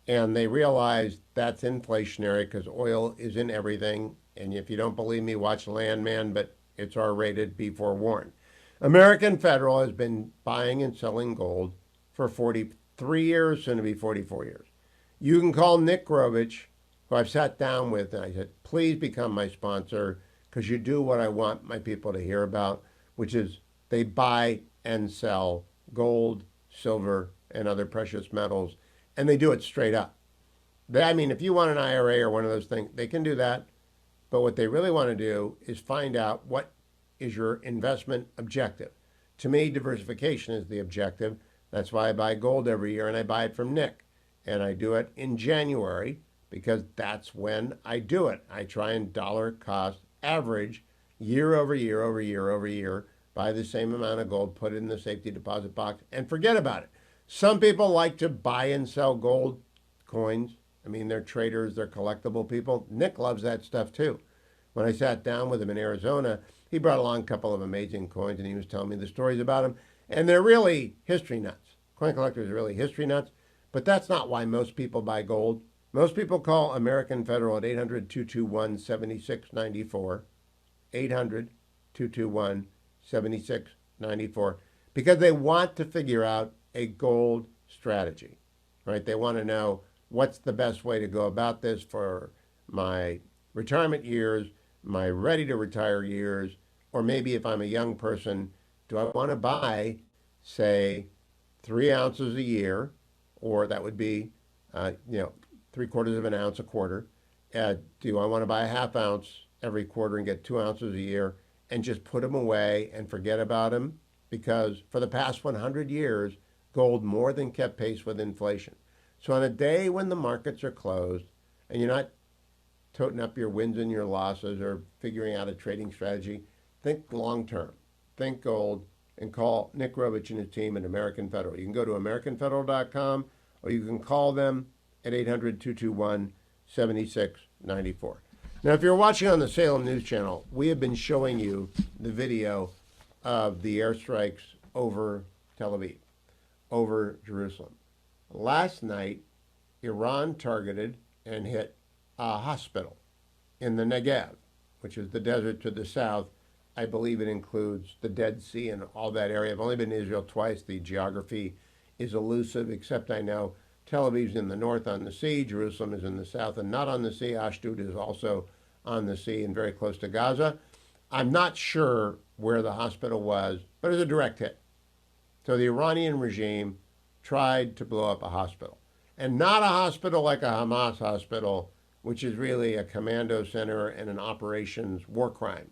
And they realize that's inflationary because oil is in everything. And if you don't believe me, watch Landman, but it's R-rated, be forewarned. American Federal has been buying and selling gold for 43 years, soon to be 44 years. You can call Nick Grovich, who I've sat down with, and I said, please become my sponsor because you do what I want my people to hear about, which is they buy and sell gold, silver, and other precious metals, and they do it straight up. If you want an IRA or one of those things, they can do that. But what they really want to do is find out what is your investment objective. To me, diversification is the objective. That's why I buy gold every year, and I buy it from Nick. And I do it in January because that's when I do it. I try and dollar cost average year over year over year over year, buy the same amount of gold, put it in the safety deposit box, and forget about it. Some people like to buy and sell gold coins. I mean, they're traders, they're collectible people. Nick loves that stuff too. When I sat down with him in Arizona, he brought along a couple of amazing coins, and he was telling me the stories about them. And they're really history nuts. Coin collectors are really history nuts. But that's not why most people buy gold. Most people call American Federal at 800-221-7694. 800-221-7694. Because they want to figure out a gold strategy, right? They want to know what's the best way to go about this for my retirement years, my ready to retire years, or maybe if I'm a young person, do I want to buy, say, 3 ounces a year, or that would be, 3/4 of an ounce a quarter. Do I want to buy a half ounce every quarter and get 2 ounces a year and just put them away and forget about them? Because for the past 100 years, gold more than kept pace with inflation. So on a day when the markets are closed and you're not toting up your wins and your losses or figuring out a trading strategy, think long term. Think gold, and call Nick Rovich and his team at American Federal. You can go to AmericanFederal.com, or you can call them at 800-221-7694. Now, if you're watching on the Salem News Channel, we have been showing you the video of the airstrikes over Tel Aviv, over Jerusalem. Last night, Iran targeted and hit a hospital in the Negev, which is the desert to the south. I believe it includes the Dead Sea and all that area. I've only been to Israel twice. The geography is elusive, except I know Tel Aviv's in the north on the sea, Jerusalem is in the south and not on the sea. Ashdod is also on the sea and very close to Gaza. I'm not sure where the hospital was, but it was a direct hit. So the Iranian regime tried to blow up a hospital. And not a hospital like a Hamas hospital, which is really a commando center and an operations war crime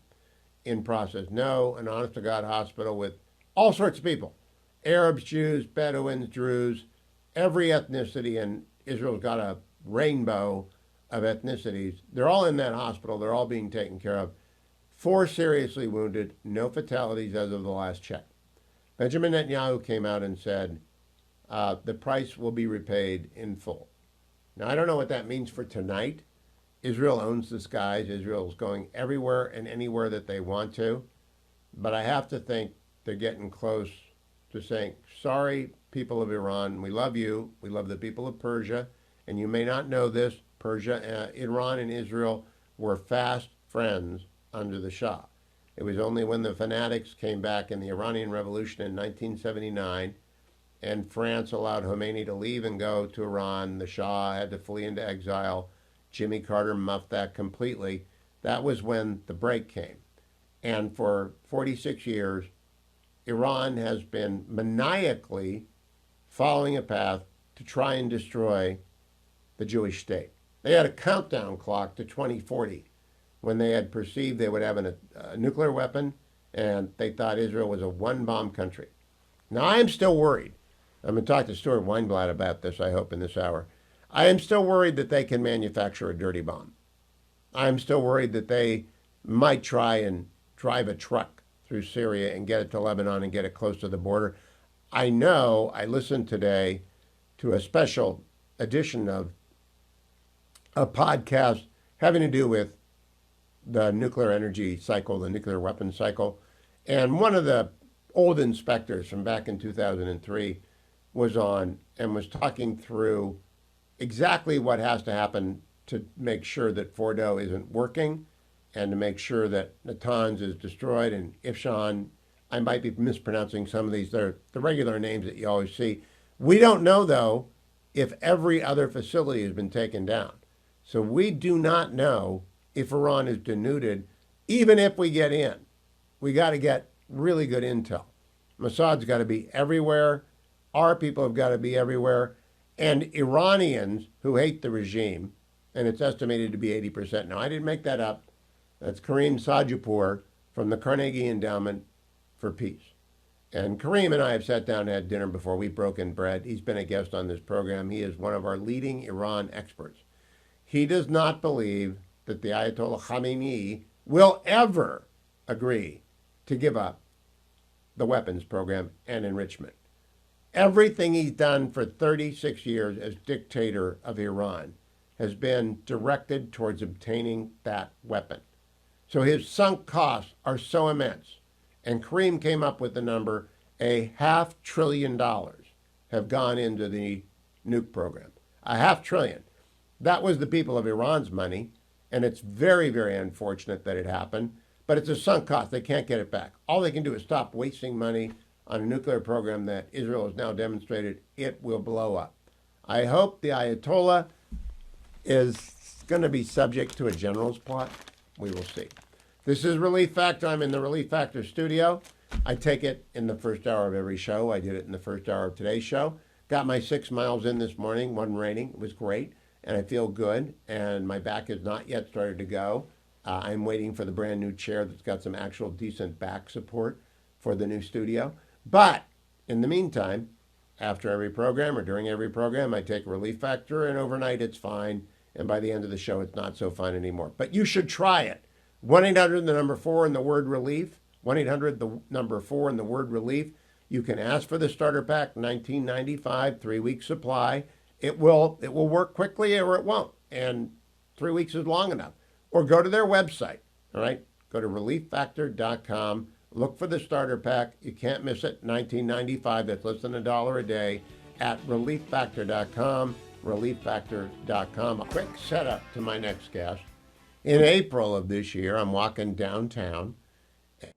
in process. No, an honest-to-God hospital with all sorts of people. Arabs, Jews, Bedouins, Druze, every ethnicity, and Israel's got a rainbow of ethnicities. They're all in that hospital. They're all being taken care of. 4 seriously wounded, no fatalities as of the last check. Benjamin Netanyahu came out and said the price will be repaid in full. Now, I don't know what that means for tonight. Israel owns the skies. Israel's going everywhere and anywhere that they want to. But I have to think they're getting close to saying, sorry, people of Iran, we love you. We love the people of Persia. And you may not know this, Iran and Israel were fast friends under the Shah. It was only when the fanatics came back in the Iranian Revolution in 1979 and France allowed Khomeini to leave and go to Iran, the Shah had to flee into exile. Jimmy Carter muffed that completely. That was when the break came. And for 46 years, Iran has been maniacally following a path to try and destroy the Jewish state. They had a countdown clock to 2040 when they had perceived they would have a nuclear weapon, and they thought Israel was a one-bomb country. Now, I am still worried. I'm going to talk to Stuart Weinblatt about this, I hope, in this hour. I am still worried that they can manufacture a dirty bomb. I am still worried that they might try and drive a truck through Syria and get it to Lebanon and get it close to the border. I know, I listened today to a special edition of a podcast having to do with the nuclear energy cycle, the nuclear weapons cycle. And one of the old inspectors from back in 2003 was on and was talking through exactly what has to happen to make sure that Fordo isn't working and to make sure that Natanz is destroyed and Ifshan. I might be mispronouncing some of these. They're the regular names that you always see. We don't know, though, if every other facility has been taken down. So we do not know if Iran is denuded, even if we get in. We got to get really good intel. Mossad's got to be everywhere. Our people have got to be everywhere. And Iranians who hate the regime, and it's estimated to be 80%. Now, I didn't make that up. That's Kareem Sajipour from the Carnegie Endowment for Peace. And Kareem and I have sat down and had dinner before. We've broken bread. He's been a guest on this program. He is one of our leading Iran experts. He does not believe that the Ayatollah Khamenei will ever agree to give up the weapons program and enrichment. Everything he's done for 36 years as dictator of Iran has been directed towards obtaining that weapon. So his sunk costs are so immense. And Kareem came up with the number, $500 billion have gone into the nuke program. $500 billion. That was the people of Iran's money, and it's very, very unfortunate that it happened, but it's a sunk cost. They can't get it back. All they can do is stop wasting money on a nuclear program that Israel has now demonstrated it will blow up. I hope the Ayatollah is going to be subject to a general's plot. We will see. This is Relief Factor. I'm in the Relief Factor studio. I take it in the first hour of every show. I did it in the first hour of today's show. Got my 6 miles in this morning, wasn't raining. It was great, and I feel good, and my back has not yet started to go. I'm waiting for the brand new chair that's got some actual decent back support for the new studio. But in the meantime, after every program or during every program, I take Relief Factor, and overnight it's fine. And by the end of the show, it's not so fun anymore. But you should try it. 1-800, the number 4, and the word relief. 1-800, the number 4, and the word relief. You can ask for the starter pack, $19.95, 3-week supply. It will work quickly or it won't. And 3 weeks is long enough. Or go to their website. All right? Go to relieffactor.com. Look for the starter pack. You can't miss it. $19.95. That's less than $1 a day at relieffactor.com. relieffactor.com. A quick setup to my next guest. In April of this year, I'm walking downtown,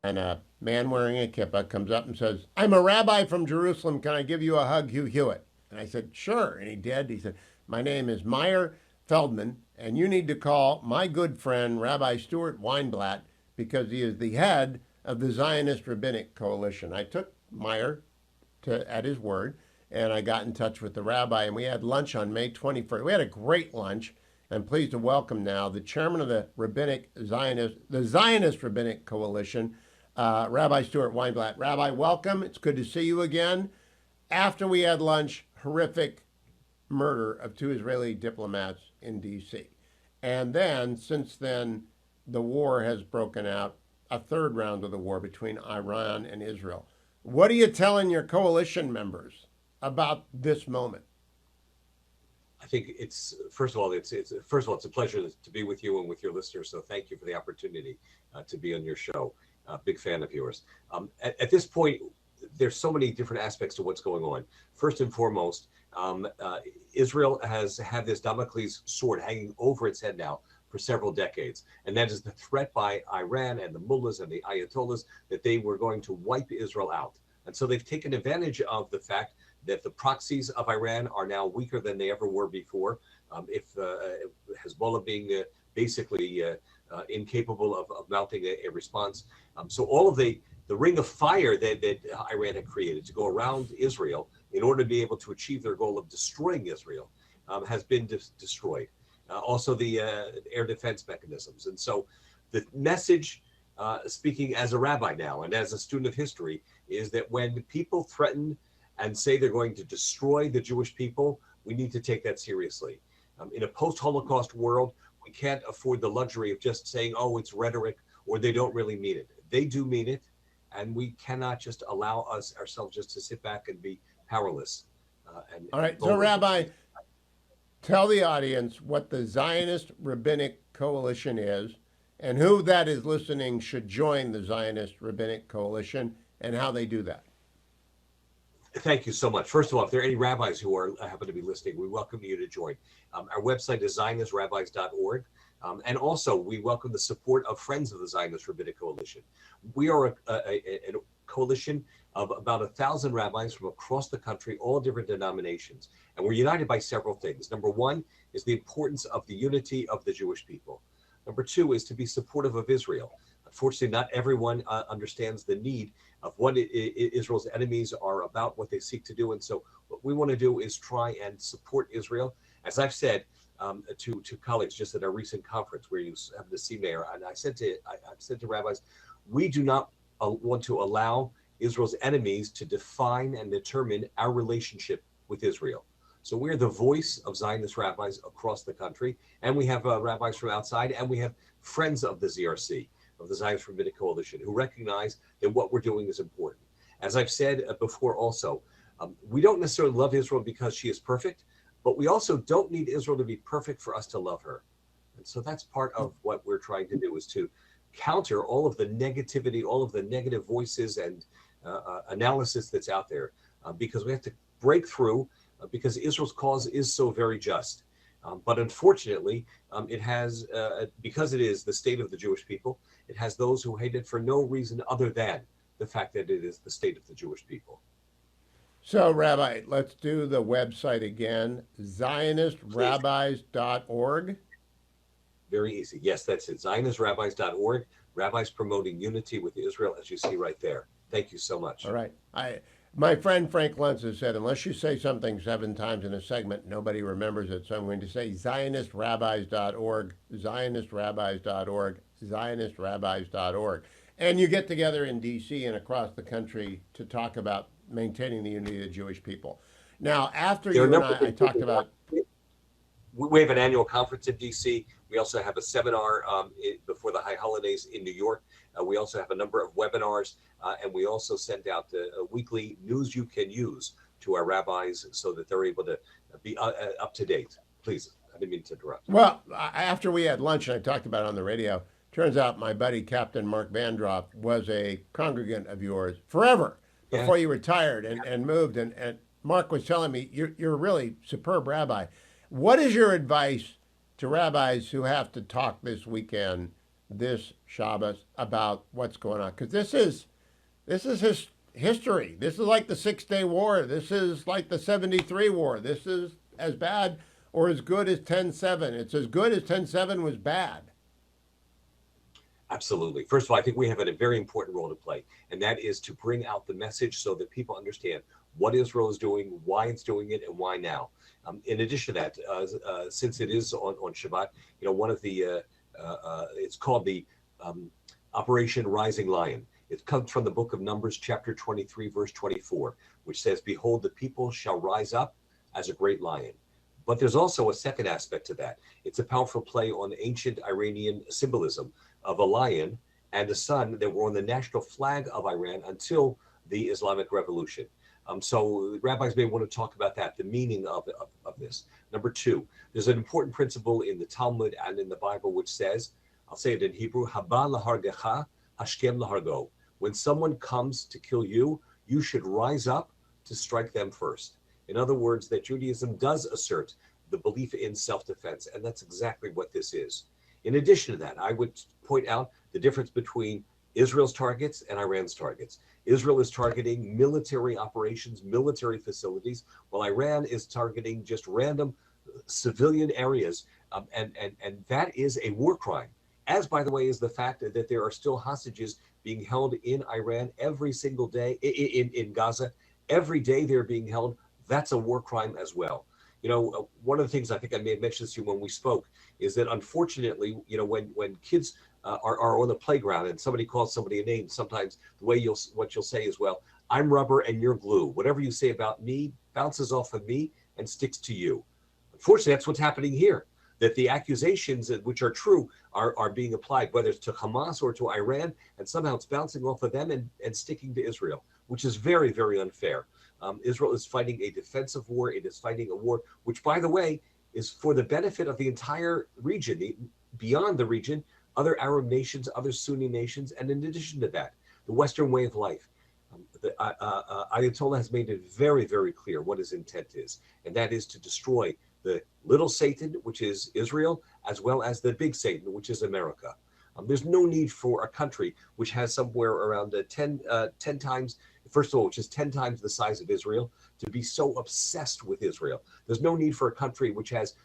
and a man wearing a kippah comes up and says, "I'm a rabbi from Jerusalem. Can I give you a hug, Hugh Hewitt?" And I said, "Sure." And he did. He said, "My name is Meyer Feldman, and you need to call my good friend, Rabbi Stuart Weinblatt, because he is the head of the Zionist Rabbinic Coalition." I took Meyer at his word, and I got in touch with the rabbi, and we had lunch on May 21st. We had a great lunch. I'm pleased to welcome now the chairman of the Zionist Rabbinic Coalition, Rabbi Stuart Weinblatt. Rabbi, welcome. It's good to see you again. After we had lunch, horrific murder of 2 Israeli diplomats in D.C. And then, since then, the war has broken out, a third round of the war between Iran and Israel. What are you telling your coalition members about this moment? I think it's first of all, it's a pleasure to be with you and with your listeners. So thank you for the opportunity to be on your show. Big fan of yours. At this point, there's so many different aspects to what's going on. First and foremost, Israel has had this Damocles sword hanging over its head now for several decades, and that is the threat by Iran and the mullahs and the ayatollahs that they were going to wipe Israel out. And so they've taken advantage of the fact that the proxies of Iran are now weaker than they ever were before. If Hezbollah being basically incapable of mounting a response. So all of the ring of fire that Iran had created to go around Israel in order to be able to achieve their goal of destroying Israel has been destroyed. Also the air defense mechanisms. And so the message, speaking as a rabbi now and as a student of history, is that when people threaten and say they're going to destroy the Jewish people, we need to take that seriously. In a post-Holocaust world, we can't afford the luxury of just saying, oh, it's rhetoric, or they don't really mean it. They do mean it, and we cannot just allow ourselves just to sit back and be powerless. All right, so Rabbi, tell the audience what the Zionist Rabbinic Coalition is, and who that is listening should join the Zionist Rabbinic Coalition, and how they do that. Thank you so much. First of all, if there are any rabbis who happen to be listening, we welcome you to join. Our website is zionisrabbis.org. And also, we welcome the support of Friends of the Zionist Rabbinic Coalition. We are a coalition of about 1,000 rabbis from across the country, all different denominations. And we're united by several things. Number one is the importance of the unity of the Jewish people. Number two is to be supportive of Israel. Unfortunately, not everyone understands the need of what Israel's enemies are about, what they seek to do. And so what we want to do is try and support Israel. As I've said, to colleagues just at our recent conference where you have the see mayor, and I said to rabbis, we do not want to allow Israel's enemies to define and determine our relationship with Israel. So we're the voice of Zionist rabbis across the country, and we have rabbis from outside, and we have friends of the ZRC, of the Zionist Rabbinic Coalition, who recognize that what we're doing is important. As I've said before also, we don't necessarily love Israel because she is perfect, but we also don't need Israel to be perfect for us to love her. And so that's part of what we're trying to do, is to counter all of the negativity, all of the negative voices and analysis that's out there, because we have to break through, because Israel's cause is so very just. But unfortunately, it has, because it is the state of the Jewish people, it has those who hate it for no reason other than the fact that it is the state of the Jewish people. So, Rabbi, let's do the website again, zionistrabbis.org. Very easy. Yes, that's it. zionistrabbis.org. Rabbis promoting unity with Israel, as you see right there. Thank you so much. All right. My friend Frank Luntz has said, unless you say something 7 times in a segment, nobody remembers it. So I'm going to say zionistrabbis.org, zionistrabbis.org, zionistrabbis.org. And you get together in D.C. and across the country to talk about maintaining the unity of the Jewish people. Now, after you and I talked about... We have an annual conference in D.C. We also have a seminar before the high holidays in New York. We also have a number of webinars, and we also send out weekly news you can use to our rabbis so that they're able to be up to date. Please, I didn't mean to interrupt. Well, after we had lunch and I talked about it on the radio, turns out my buddy Captain Mark Vandroff was a congregant of yours forever before you retired and moved. And Mark was telling me, you're a really superb rabbi. What is your advice to rabbis who have to talk this weekend, this Shabbos, about what's going on? Because this is history. This is like the 6-Day War. This is like the 73 War. This is as bad or as good as 10-7. It's as good as 10-7 was bad. Absolutely. First of all, I think we have a very important role to play, and that is to bring out the message so that people understand what Israel is doing, why it's doing it, and why now. In addition to that, since it is on Shabbat, one of the, it's called the Operation Rising Lion. It comes from the book of Numbers, chapter 23, verse 24, which says, "Behold, the people shall rise up as a great lion." But there's also a second aspect to that. It's a powerful play on ancient Iranian symbolism of a lion and a sun that were on the national flag of Iran until the Islamic Revolution. So rabbis may want to talk about that, the meaning of this. Number 2, there's an important principle in the Talmud and in the Bible which says, I'll say it in Hebrew, Haba lahargecha, hashkem lahargo. When someone comes to kill you, you should rise up to strike them first. In other words, that Judaism does assert the belief in self-defense, and that's exactly what this is. In addition to that, I would point out the difference between Israel's targets and Iran's targets. Israel is targeting military operations, military facilities, while Iran is targeting just random civilian areas. And that is a war crime, as, by the way, is the fact that there are still hostages being held in Iran every single day, in Gaza. Every day they're being held. That's a war crime as well. One of the things I think I may have mentioned to you when we spoke is that unfortunately, when kids are on the playground and somebody calls somebody a name, sometimes the way what you'll say is, well, I'm rubber and you're glue. Whatever you say about me bounces off of me and sticks to you. Unfortunately, that's what's happening here, that the accusations which are true are being applied, whether it's to Hamas or to Iran, and somehow it's bouncing off of them and sticking to Israel, which is very, very unfair. Israel is fighting a defensive war. It is fighting a war, which, by the way, is for the benefit of the entire region, beyond the region, other Arab nations, other Sunni nations, and in addition to that, the Western way of life. The Ayatollah has made it very, very clear what his intent is, and that is to destroy the little Satan, which is Israel, as well as the big Satan, which is America. There's no need for a country which has somewhere around 10 times, first of all, which is 10 times the size of Israel, to be so obsessed with Israel. There's no need for a country which has,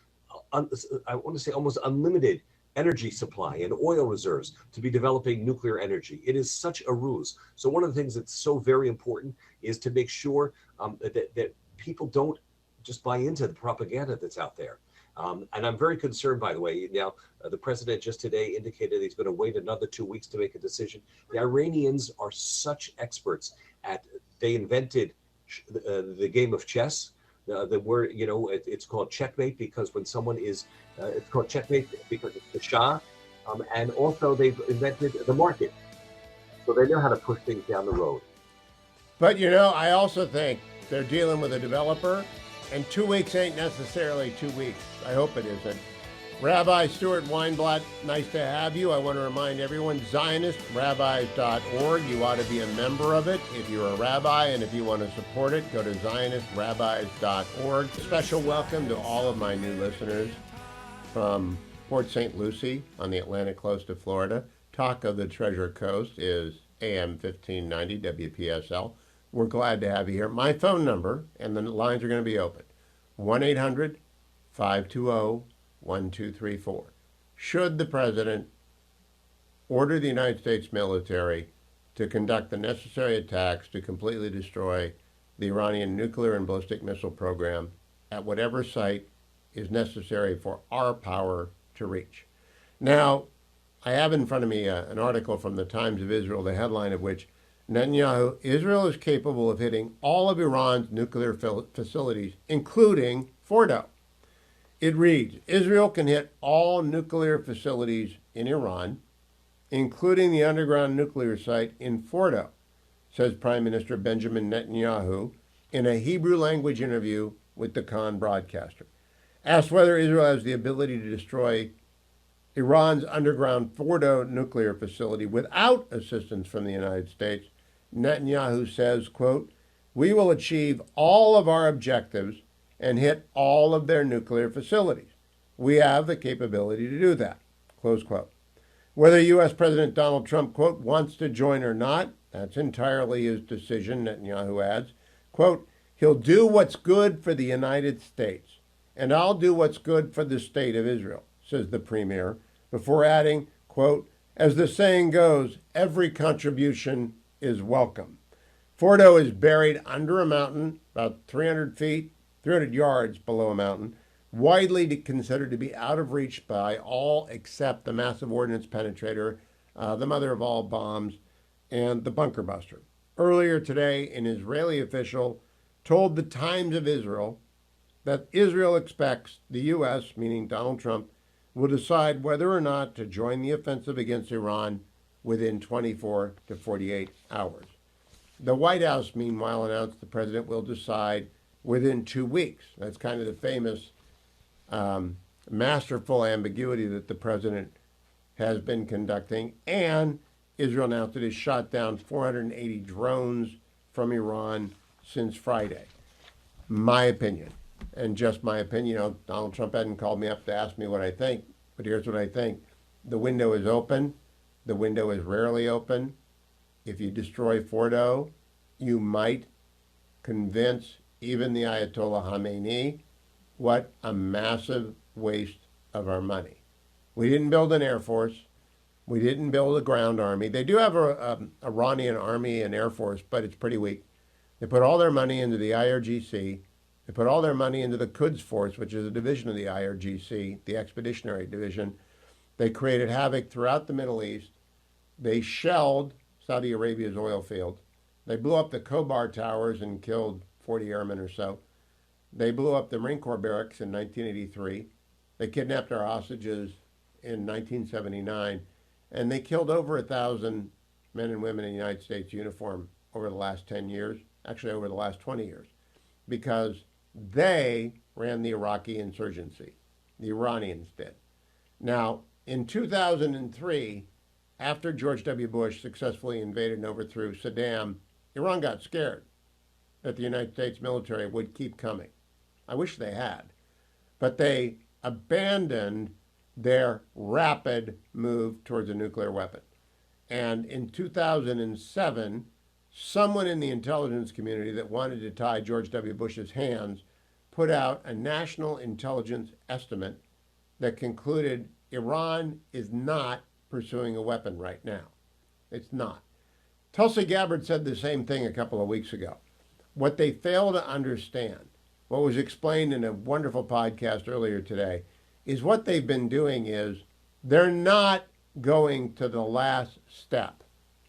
I want to say, almost unlimited energy supply and oil reserves to be developing nuclear energy. It is such a ruse. So one of the things that's so very important is to make sure that people don't just buy into the propaganda that's out there. And I'm very concerned, by the way. Now, the president just today indicated he's going to wait another 2 weeks to make a decision. The Iranians are such experts they invented the game of chess. The word, it's called checkmate because when someone is, it's called checkmate because it's the Shah. And also they've invented the market. So they know how to push things down the road. But I also think they're dealing with a developer, and 2 weeks ain't necessarily 2 weeks. I hope it isn't. Rabbi Stuart Weinblatt, nice to have you. I want to remind everyone, ZionistRabbis.org. You ought to be a member of it if you're a rabbi, and if you want to support it, go to ZionistRabbis.org. Special welcome to all of my new listeners from Port St. Lucie on the Atlantic coast of Florida. Talk of the Treasure Coast is AM 1590 WPSL. We're glad to have you here. My phone number, and the lines are going to be open, 1-800-520-1234. Should the president order the United States military to conduct the necessary attacks to completely destroy the Iranian nuclear and ballistic missile program at whatever site is necessary for our power to reach? Now, I have in front of me an article from the Times of Israel, the headline of which, Netanyahu, Israel is capable of hitting all of Iran's nuclear facilities, including Fordo. It reads, Israel can hit all nuclear facilities in Iran, including the underground nuclear site in Fordo, says Prime Minister Benjamin Netanyahu in a Hebrew language interview with the Khan broadcaster. Asked whether Israel has the ability to destroy Iran's underground Fordo nuclear facility without assistance from the United States, Netanyahu says, quote, we will achieve all of our objectives and hit all of their nuclear facilities. We have the capability to do that, close quote. Whether U.S. President Donald Trump, quote, wants to join or not, that's entirely his decision, Netanyahu adds. Quote, he'll do what's good for the United States, and I'll do what's good for the state of Israel, says the premier, before adding, quote, as the saying goes, every contribution is welcome. Fordo is buried under a mountain, about 300 yards below a mountain, widely considered to be out of reach by all except the massive ordnance penetrator, the mother of all bombs, and the bunker buster. Earlier today, an Israeli official told the Times of Israel that Israel expects the U.S., meaning Donald Trump, will decide whether or not to join the offensive against Iran within 24 to 48 hours. The White House, meanwhile, announced the president will decide within 2 weeks. That's kind of the famous masterful ambiguity that the president has been conducting. And Israel announced it has shot down 480 drones from Iran since Friday. My opinion, and just my opinion, Donald Trump hadn't called me up to ask me what I think, but here's what I think. The window is open. The window is rarely open. If you destroy Fordo, you might convince even the Ayatollah Khamenei what a massive waste of our money. We didn't build an air force. We didn't build a ground army. They do have an Iranian army and air force, but it's pretty weak. They put all their money into the IRGC. They put all their money into the Quds Force, which is a division of the IRGC, the Expeditionary Division. They created havoc throughout the Middle East. They shelled Saudi Arabia's oil fields. They blew up the Khobar towers and killed 40 airmen or so. They blew up the Marine Corps barracks in 1983. They kidnapped our hostages in 1979. And they killed over 1,000 men and women in United States uniform over the last 10 years, actually over the last 20 years, because they ran the Iraqi insurgency. The Iranians did. Now, in 2003, after George W. Bush successfully invaded and overthrew Saddam, Iran got scared that the United States military would keep coming. I wish they had. But they abandoned their rapid move towards a nuclear weapon. And in 2007, someone in the intelligence community that wanted to tie George W. Bush's hands put out a national intelligence estimate that concluded Iran is not pursuing a weapon right now. It's not. Tulsi Gabbard said the same thing a couple of weeks ago. What they fail to understand, what was explained in a wonderful podcast earlier today is what they've been doing is they're not going to the last step.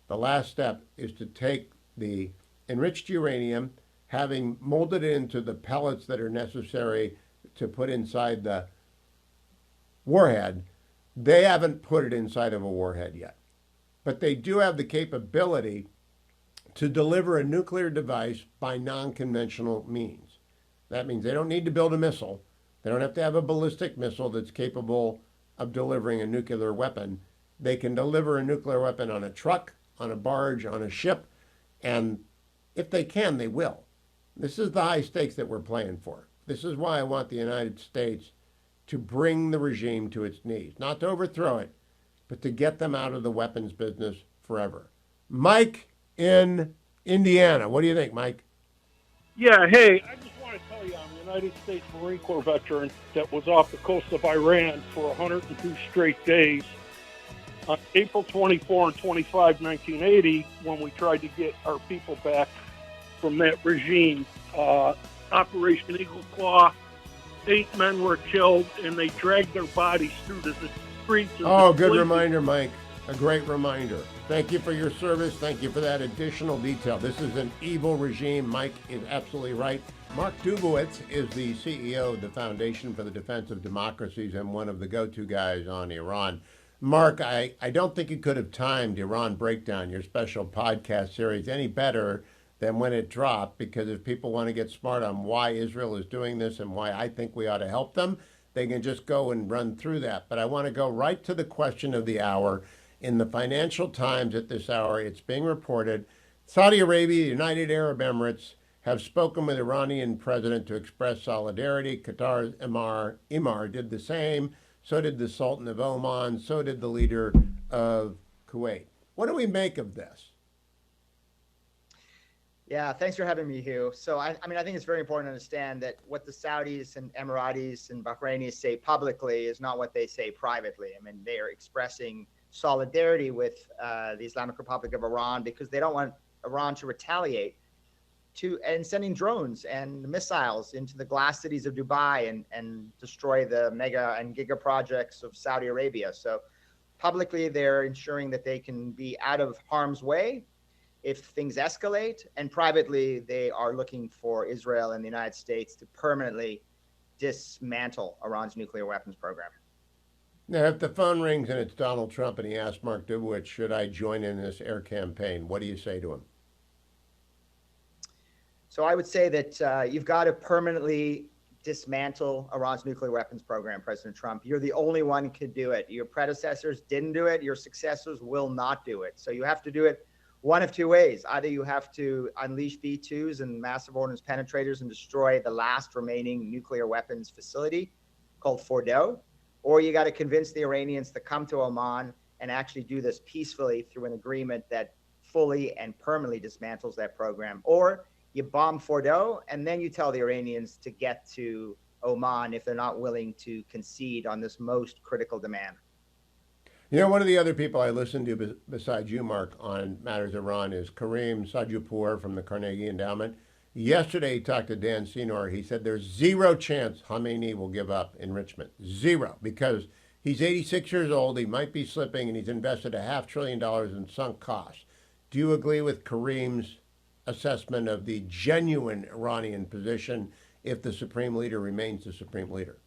The last step is to take the enriched uranium, having molded it into the pellets that are necessary to put inside the warhead. They haven't put it inside of a warhead yet. But they do have the capability to deliver a nuclear device by non-conventional means. That means they don't need to build a missile. They don't have to have a ballistic missile that's capable of delivering a nuclear weapon. They can deliver a nuclear weapon on a truck, on a barge, on a ship, and if they can, they will. This is the high stakes that we're playing for. This is why I want the United States to bring the regime to its knees, not to overthrow it, but to get them out of the weapons business forever. Mike in Indiana. What do you think, Mike? Yeah, hey, I just want to tell you, I'm a United States Marine Corps veteran that was off the coast of Iran for 102 straight days. On April 24 and 25, 1980, when we tried to get our people back from that regime, Operation Eagle Claw, 8 men were killed, and they dragged their bodies through the streets. Oh, good reminder, Mike. A great reminder. Thank you for your service. Thank you for that additional detail. This is an evil regime. Mike is absolutely right. Mark Dubowitz is the CEO of the Foundation for the Defense of Democracies and one of the go-to guys on Iran. Mark, I don't think you could have timed Iran Breakdown, your special podcast series, any better than when it dropped, because if people want to get smart on why Israel is doing this and why I think we ought to help them, they can just go and run through that. But I want to go right to the question of the hour. In the Financial Times at this hour, it's being reported Saudi Arabia, the United Arab Emirates have spoken with Iranian president to express solidarity. Qatar's Emir did the same. So did the Sultan of Oman. So did the leader of Kuwait. What do we make of this? Yeah, thanks for having me, Hugh. So, I think it's very important to understand that what the Saudis and Emiratis and Bahrainis say publicly is not what they say privately. I mean, they are expressing solidarity with the Islamic Republic of Iran because they don't want Iran to retaliate and sending drones and missiles into the glass cities of Dubai and destroy the mega and giga projects of Saudi Arabia. So publicly, they're ensuring that they can be out of harm's way if things escalate, and privately, they are looking for Israel and the United States to permanently dismantle Iran's nuclear weapons program. Now, if the phone rings and it's Donald Trump and he asks Mark Dubowitz, should I join in this air campaign? What do you say to him? So I would say that you've got to permanently dismantle Iran's nuclear weapons program, President Trump. You're the only one who could do it. Your predecessors didn't do it. Your successors will not do it. So you have to do it one of two ways. Either you have to unleash V2s and massive ordnance penetrators and destroy the last remaining nuclear weapons facility called Fordow, or you got to convince the Iranians to come to Oman and actually do this peacefully through an agreement that fully and permanently dismantles that program. Or you bomb Fordow, and then you tell the Iranians to get to Oman if they're not willing to concede on this most critical demand. You know, one of the other people I listen to besides you, Mark, on matters Iran is Kareem Sajjopour from the Carnegie Endowment. Yesterday, he talked to Dan Senor. He said there's zero chance Khamenei will give up enrichment. Zero, because he's 86 years old, he might be slipping, and he's invested $500 billion in sunk costs. Do you agree with Kareem's assessment of the genuine Iranian position if the supreme leader remains the supreme leader?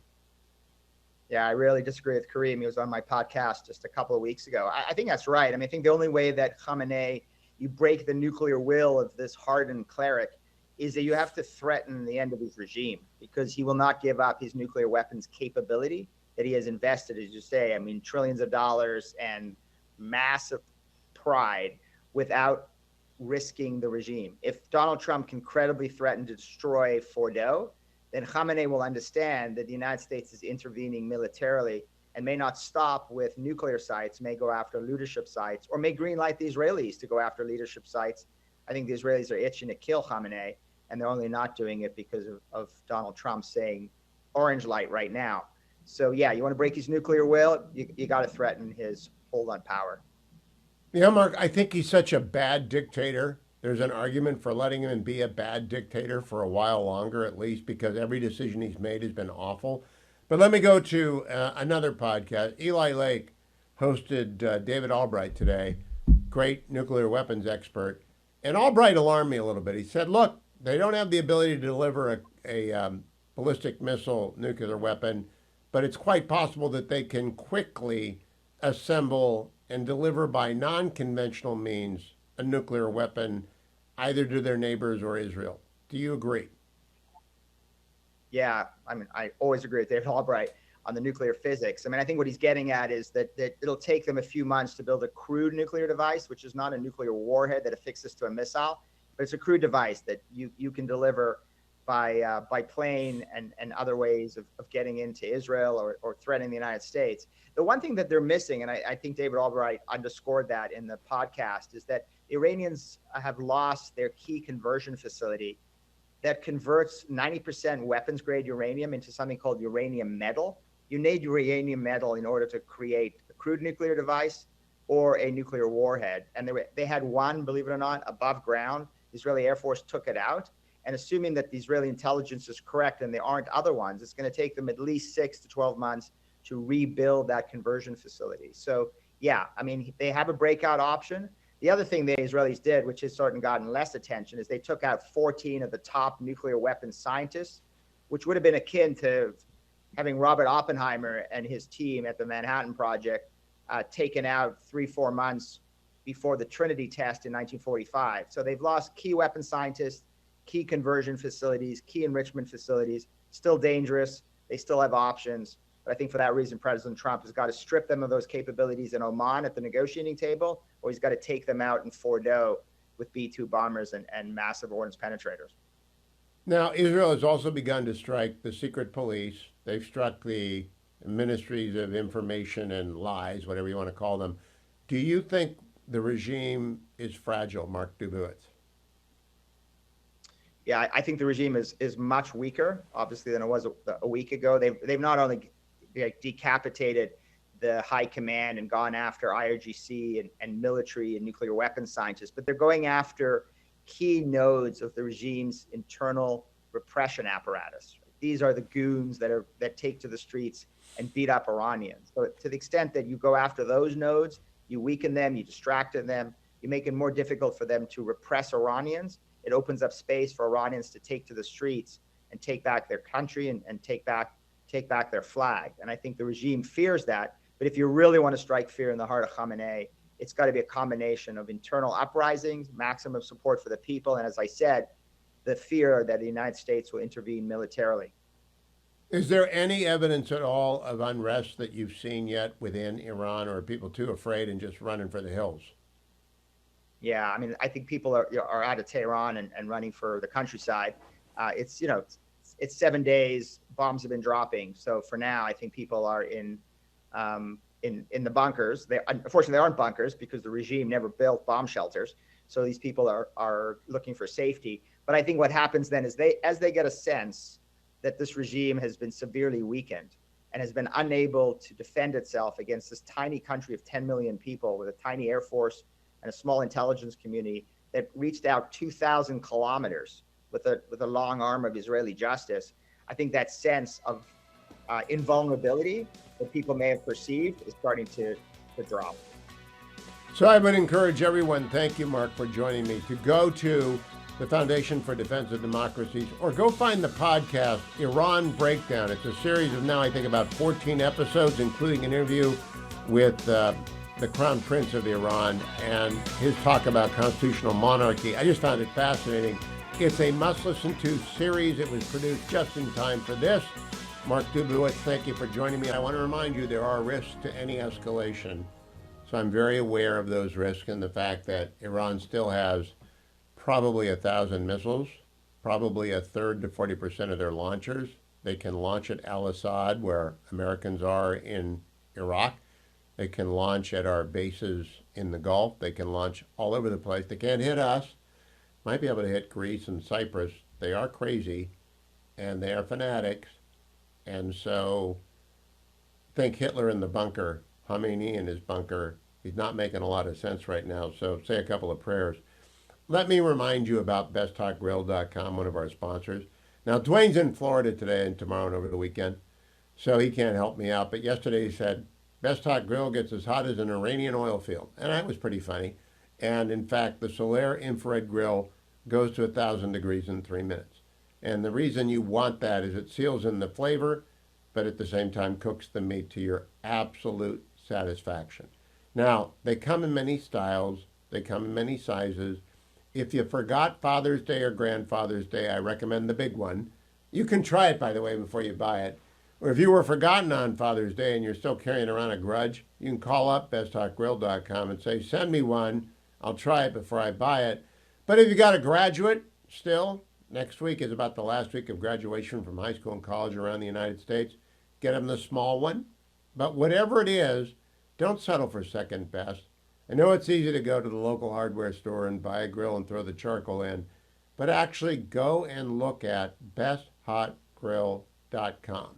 Yeah, I really disagree with Kareem. He was on my podcast just a couple of weeks ago. I think that's right. I mean, I think the only way that Khamenei, you break the nuclear will of this hardened cleric, is that you have to threaten the end of his regime, because he will not give up his nuclear weapons capability that he has invested, as you say, I mean, trillions of dollars and massive pride without risking the regime. If Donald Trump can credibly threaten to destroy Fordow, then Khamenei will understand that the United States is intervening militarily and may not stop with nuclear sites, may go after leadership sites, or may greenlight the Israelis to go after leadership sites. I think the Israelis are itching to kill Khamenei, and they're only not doing it because of Donald Trump saying orange light right now. So yeah, you want to break his nuclear will, you got to threaten his hold on power. Yeah, Mark, I think he's such a bad dictator there's an argument for letting him be a bad dictator for a while longer, at least, because every decision he's made has been awful. But let me go to another podcast. Eli Lake hosted David Albright today, great nuclear weapons expert. And Albright alarmed me a little bit. He said, look, they don't have the ability to deliver a ballistic missile nuclear weapon, but it's quite possible that they can quickly assemble and deliver by non-conventional means a nuclear weapon either to their neighbors or Israel. Do you agree? Yeah, I mean, I always agree with David Albright on the nuclear physics. I mean, I think what he's getting at is that it'll take them a few months to build a crude nuclear device, which is not a nuclear warhead that affixes to a missile, but it's a crude device that you can deliver by plane and other ways of getting into Israel or threatening the United States. The one thing that they're missing, and I think David Albright underscored that in the podcast, is that the Iranians have lost their key conversion facility that converts 90% weapons grade uranium into something called uranium metal. You need uranium metal in order to create a crude nuclear device or a nuclear warhead. And they had one, believe it or not, above ground. The Israeli Air Force took it out. And assuming that the Israeli intelligence is correct and there aren't other ones, it's going to take them at least 6 to 12 months to rebuild that conversion facility. So, yeah, I mean, they have a breakout option. The other thing the Israelis did, which has certainly gotten less attention, is they took out 14 of the top nuclear weapons scientists, which would have been akin to having Robert Oppenheimer and his team at the Manhattan Project taken out 3-4 months before the Trinity test in 1945. So they've lost key weapon scientists, key conversion facilities, key enrichment facilities, still dangerous. They still have options. But I think for that reason, President Trump has got to strip them of those capabilities in Oman at the negotiating table, or he's got to take them out in Fordo with B-2 bombers and massive ordnance penetrators. Now, Israel has also begun to strike the secret police. They've struck the ministries of information and lies, whatever you want to call them. Do you think the regime is fragile, Mark Dubowitz? Yeah, I think the regime is much weaker, obviously, than it was a week ago. They've not only decapitated the high command and gone after IRGC and military and nuclear weapons scientists, but they're going after key nodes of the regime's internal repression apparatus. These are the goons that take to the streets and beat up Iranians. So to the extent that you go after those nodes, you weaken them, you distract them, you make it more difficult for them to repress Iranians. It opens up space for Iranians to take to the streets and take back their country and take back their flag. And I think the regime fears that. But if you really want to strike fear in the heart of Khamenei, it's got to be a combination of internal uprisings, maximum support for the people, and as I said, the fear that the United States will intervene militarily. Is there any evidence at all of unrest that you've seen yet within Iran, or are people too afraid and just running for the hills? Yeah, I mean, I think people are out of Tehran and running for the countryside. It's 7 days, bombs have been dropping. So for now, I think people are in the bunkers. Unfortunately, there aren't bunkers because the regime never built bomb shelters. So these people are looking for safety. But I think what happens then is as they get a sense that this regime has been severely weakened and has been unable to defend itself against this tiny country of 10 million people with a tiny air force and a small intelligence community that reached out 2,000 kilometers with a long arm of Israeli justice, I think that sense of invulnerability that people may have perceived is starting to drop. So I would encourage everyone, thank you, Mark, for joining me, to go to the Foundation for Defense of Democracies or go find the podcast, Iran Breakdown. It's a series of now, I think, about 14 episodes, including an interview with the Crown Prince of Iran and his talk about constitutional monarchy. I just found it fascinating. It's a must-listen to series. It was produced just in time for this. Mark Dubowitz, thank you for joining me. I want to remind you there are risks to any escalation. So I'm very aware of those risks and the fact that Iran still has probably 1,000 missiles, probably a third to 40% of their launchers. They can launch at Al-Assad, where Americans are in Iraq. They can launch at our bases in the Gulf. They can launch all over the place. They can't hit us. Might be able to hit Greece and Cyprus. They are crazy, and they are fanatics. And so think Hitler in the bunker, Khomeini in his bunker. He's not making a lot of sense right now, so say a couple of prayers. let me remind you about besthotgrill.com, one of our sponsors. Now, Dwayne's in Florida today and tomorrow and over the weekend, so he can't help me out. But yesterday he said, Best Hot Grill gets as hot as an Iranian oil field. And that was pretty funny. And in fact, the Solaire infrared grill goes to 1,000 degrees in 3 minutes. And the reason you want that is it seals in the flavor, but at the same time cooks the meat to your absolute satisfaction. Now, they come in many styles, they come in many sizes. If you forgot Father's Day or Grandfather's Day, I recommend the big one. You can try it, by the way, before you buy it. Or if you were forgotten on Father's Day and you're still carrying around a grudge, you can call up besthotgrill.com and say, send me one. I'll try it before I buy it. But if you got a graduate still, next week is about the last week of graduation from high school and college around the United States, get them the small one. But whatever it is, don't settle for second best. I know it's easy to go to the local hardware store and buy a grill and throw the charcoal in, but actually go and look at besthotgrill.com.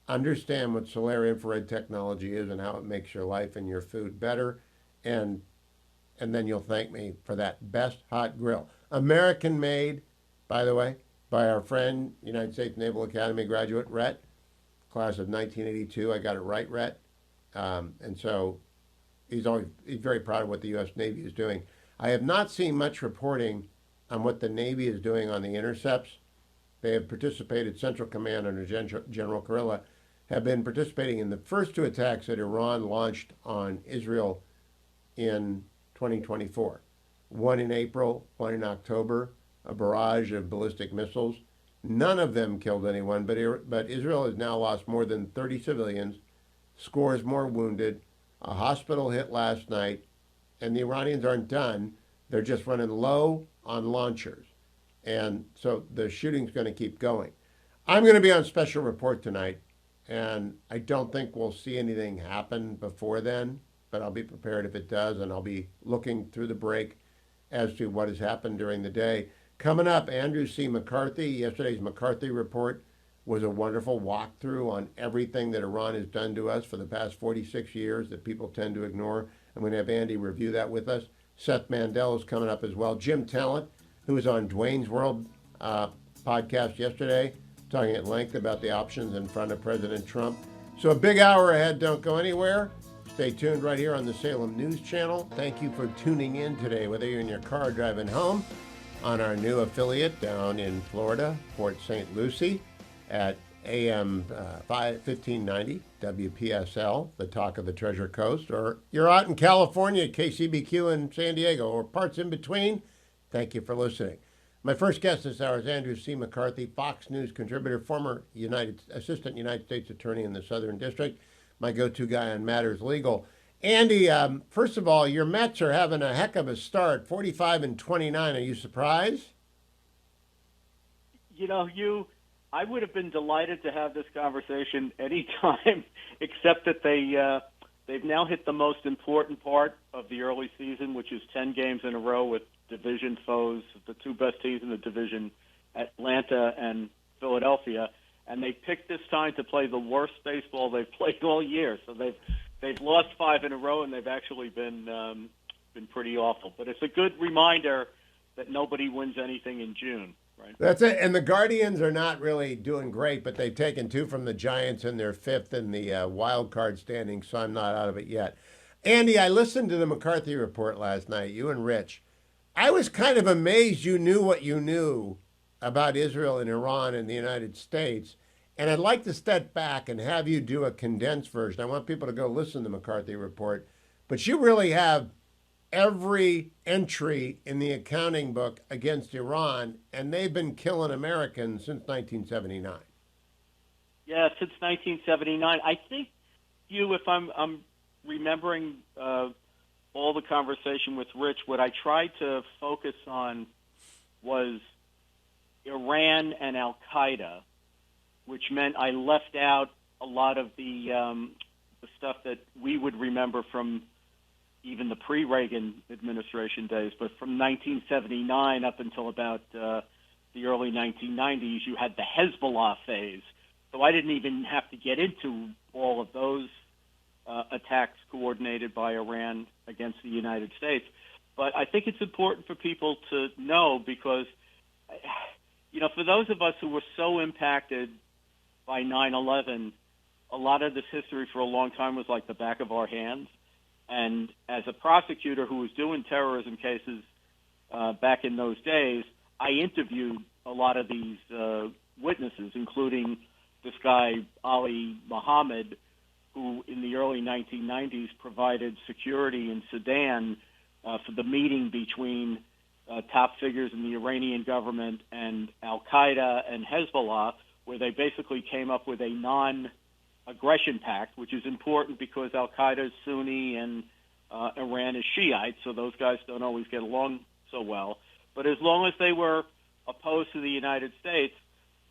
Understand what Solaire infrared technology is and how it makes your life and your food better, and then you'll thank me for that. Best Hot Grill. American made, by the way, by our friend, United States Naval Academy graduate, Rhett, class of 1982. I got it right, Rhett. And so he's very proud of what the U.S. Navy is doing. I have not seen much reporting on what the Navy is doing on the intercepts. They have participated, Central Command under General Kurilla, have been participating in the first two attacks that Iran launched on Israel in 2024. One in April, one in October, a barrage of ballistic missiles. None of them killed anyone, but Israel has now lost more than 30 civilians, scores more wounded, a hospital hit last night, and the Iranians aren't done. They're just running low on launchers. And so the shooting's going to keep going. I'm going to be on special report tonight, and I don't think we'll see anything happen before then, but I'll be prepared if it does, and I'll be looking through the break as to what has happened during the day. Coming up, Andrew C. McCarthy. Yesterday's McCarthy report was a wonderful walkthrough on everything that Iran has done to us for the past 46 years that people tend to ignore. I'm going to have Andy review that with us. Seth Mandel is coming up as well. Jim Talent, who was on Dwayne's World podcast yesterday, talking at length about the options in front of President Trump. So a big hour ahead. Don't go anywhere. Stay tuned right here on the Salem News Channel. Thank you for tuning in today, whether you're in your car driving home, on our new affiliate down in Florida, Port St. Lucie, at AM 1590 WPSL, the talk of the Treasure Coast, or you're out in California, KCBQ in San Diego, or parts in between. Thank you for listening. My first guest this hour is Andrew C. McCarthy, Fox News contributor, former Assistant United States Attorney in the Southern District, my go-to guy on matters legal. Andy, first of all, your Mets are having a heck of a start, 45-29. Are you surprised? You know, I would have been delighted to have this conversation anytime, except that they've now hit the most important part of the early season, which is 10 games in a row with division foes, the two best teams in the division, Atlanta and Philadelphia, and they picked this time to play the worst baseball they've played all year. So they've lost 5 in a row, and they've actually been pretty awful. But it's a good reminder that nobody wins anything in June. Right. That's it. And the Guardians are not really doing great, but they've taken 2 from the Giants and they're 5th in the wild card standing, so I'm not out of it yet. Andy, I listened to the McCarthy report last night, you and Rich. I was kind of amazed you knew what you knew about Israel and Iran and the United States. And I'd like to step back and have you do a condensed version. I want people to go listen to the McCarthy report. But you really have every entry in the accounting book against Iran, and they've been killing Americans since 1979. Yeah, since 1979. I think, if I'm remembering all the conversation with Rich, what I tried to focus on was Iran and Al-Qaeda, which meant I left out a lot of the stuff that we would remember from even the pre-Reagan administration days, but from 1979 up until about the early 1990s, you had the Hezbollah phase. So I didn't even have to get into all of those attacks coordinated by Iran against the United States. But I think it's important for people to know because, for those of us who were so impacted by 9/11, a lot of this history for a long time was like the back of our hands. And as a prosecutor who was doing terrorism cases back in those days, I interviewed a lot of these witnesses, including this guy, Ali Mohammed, who in the early 1990s provided security in Sudan for the meeting between top figures in the Iranian government and Al-Qaeda and Hezbollah, where they basically came up with a non-aggression pact, which is important because Al-Qaeda is Sunni and Iran is Shiite, so those guys don't always get along so well. But as long as they were opposed to the United States,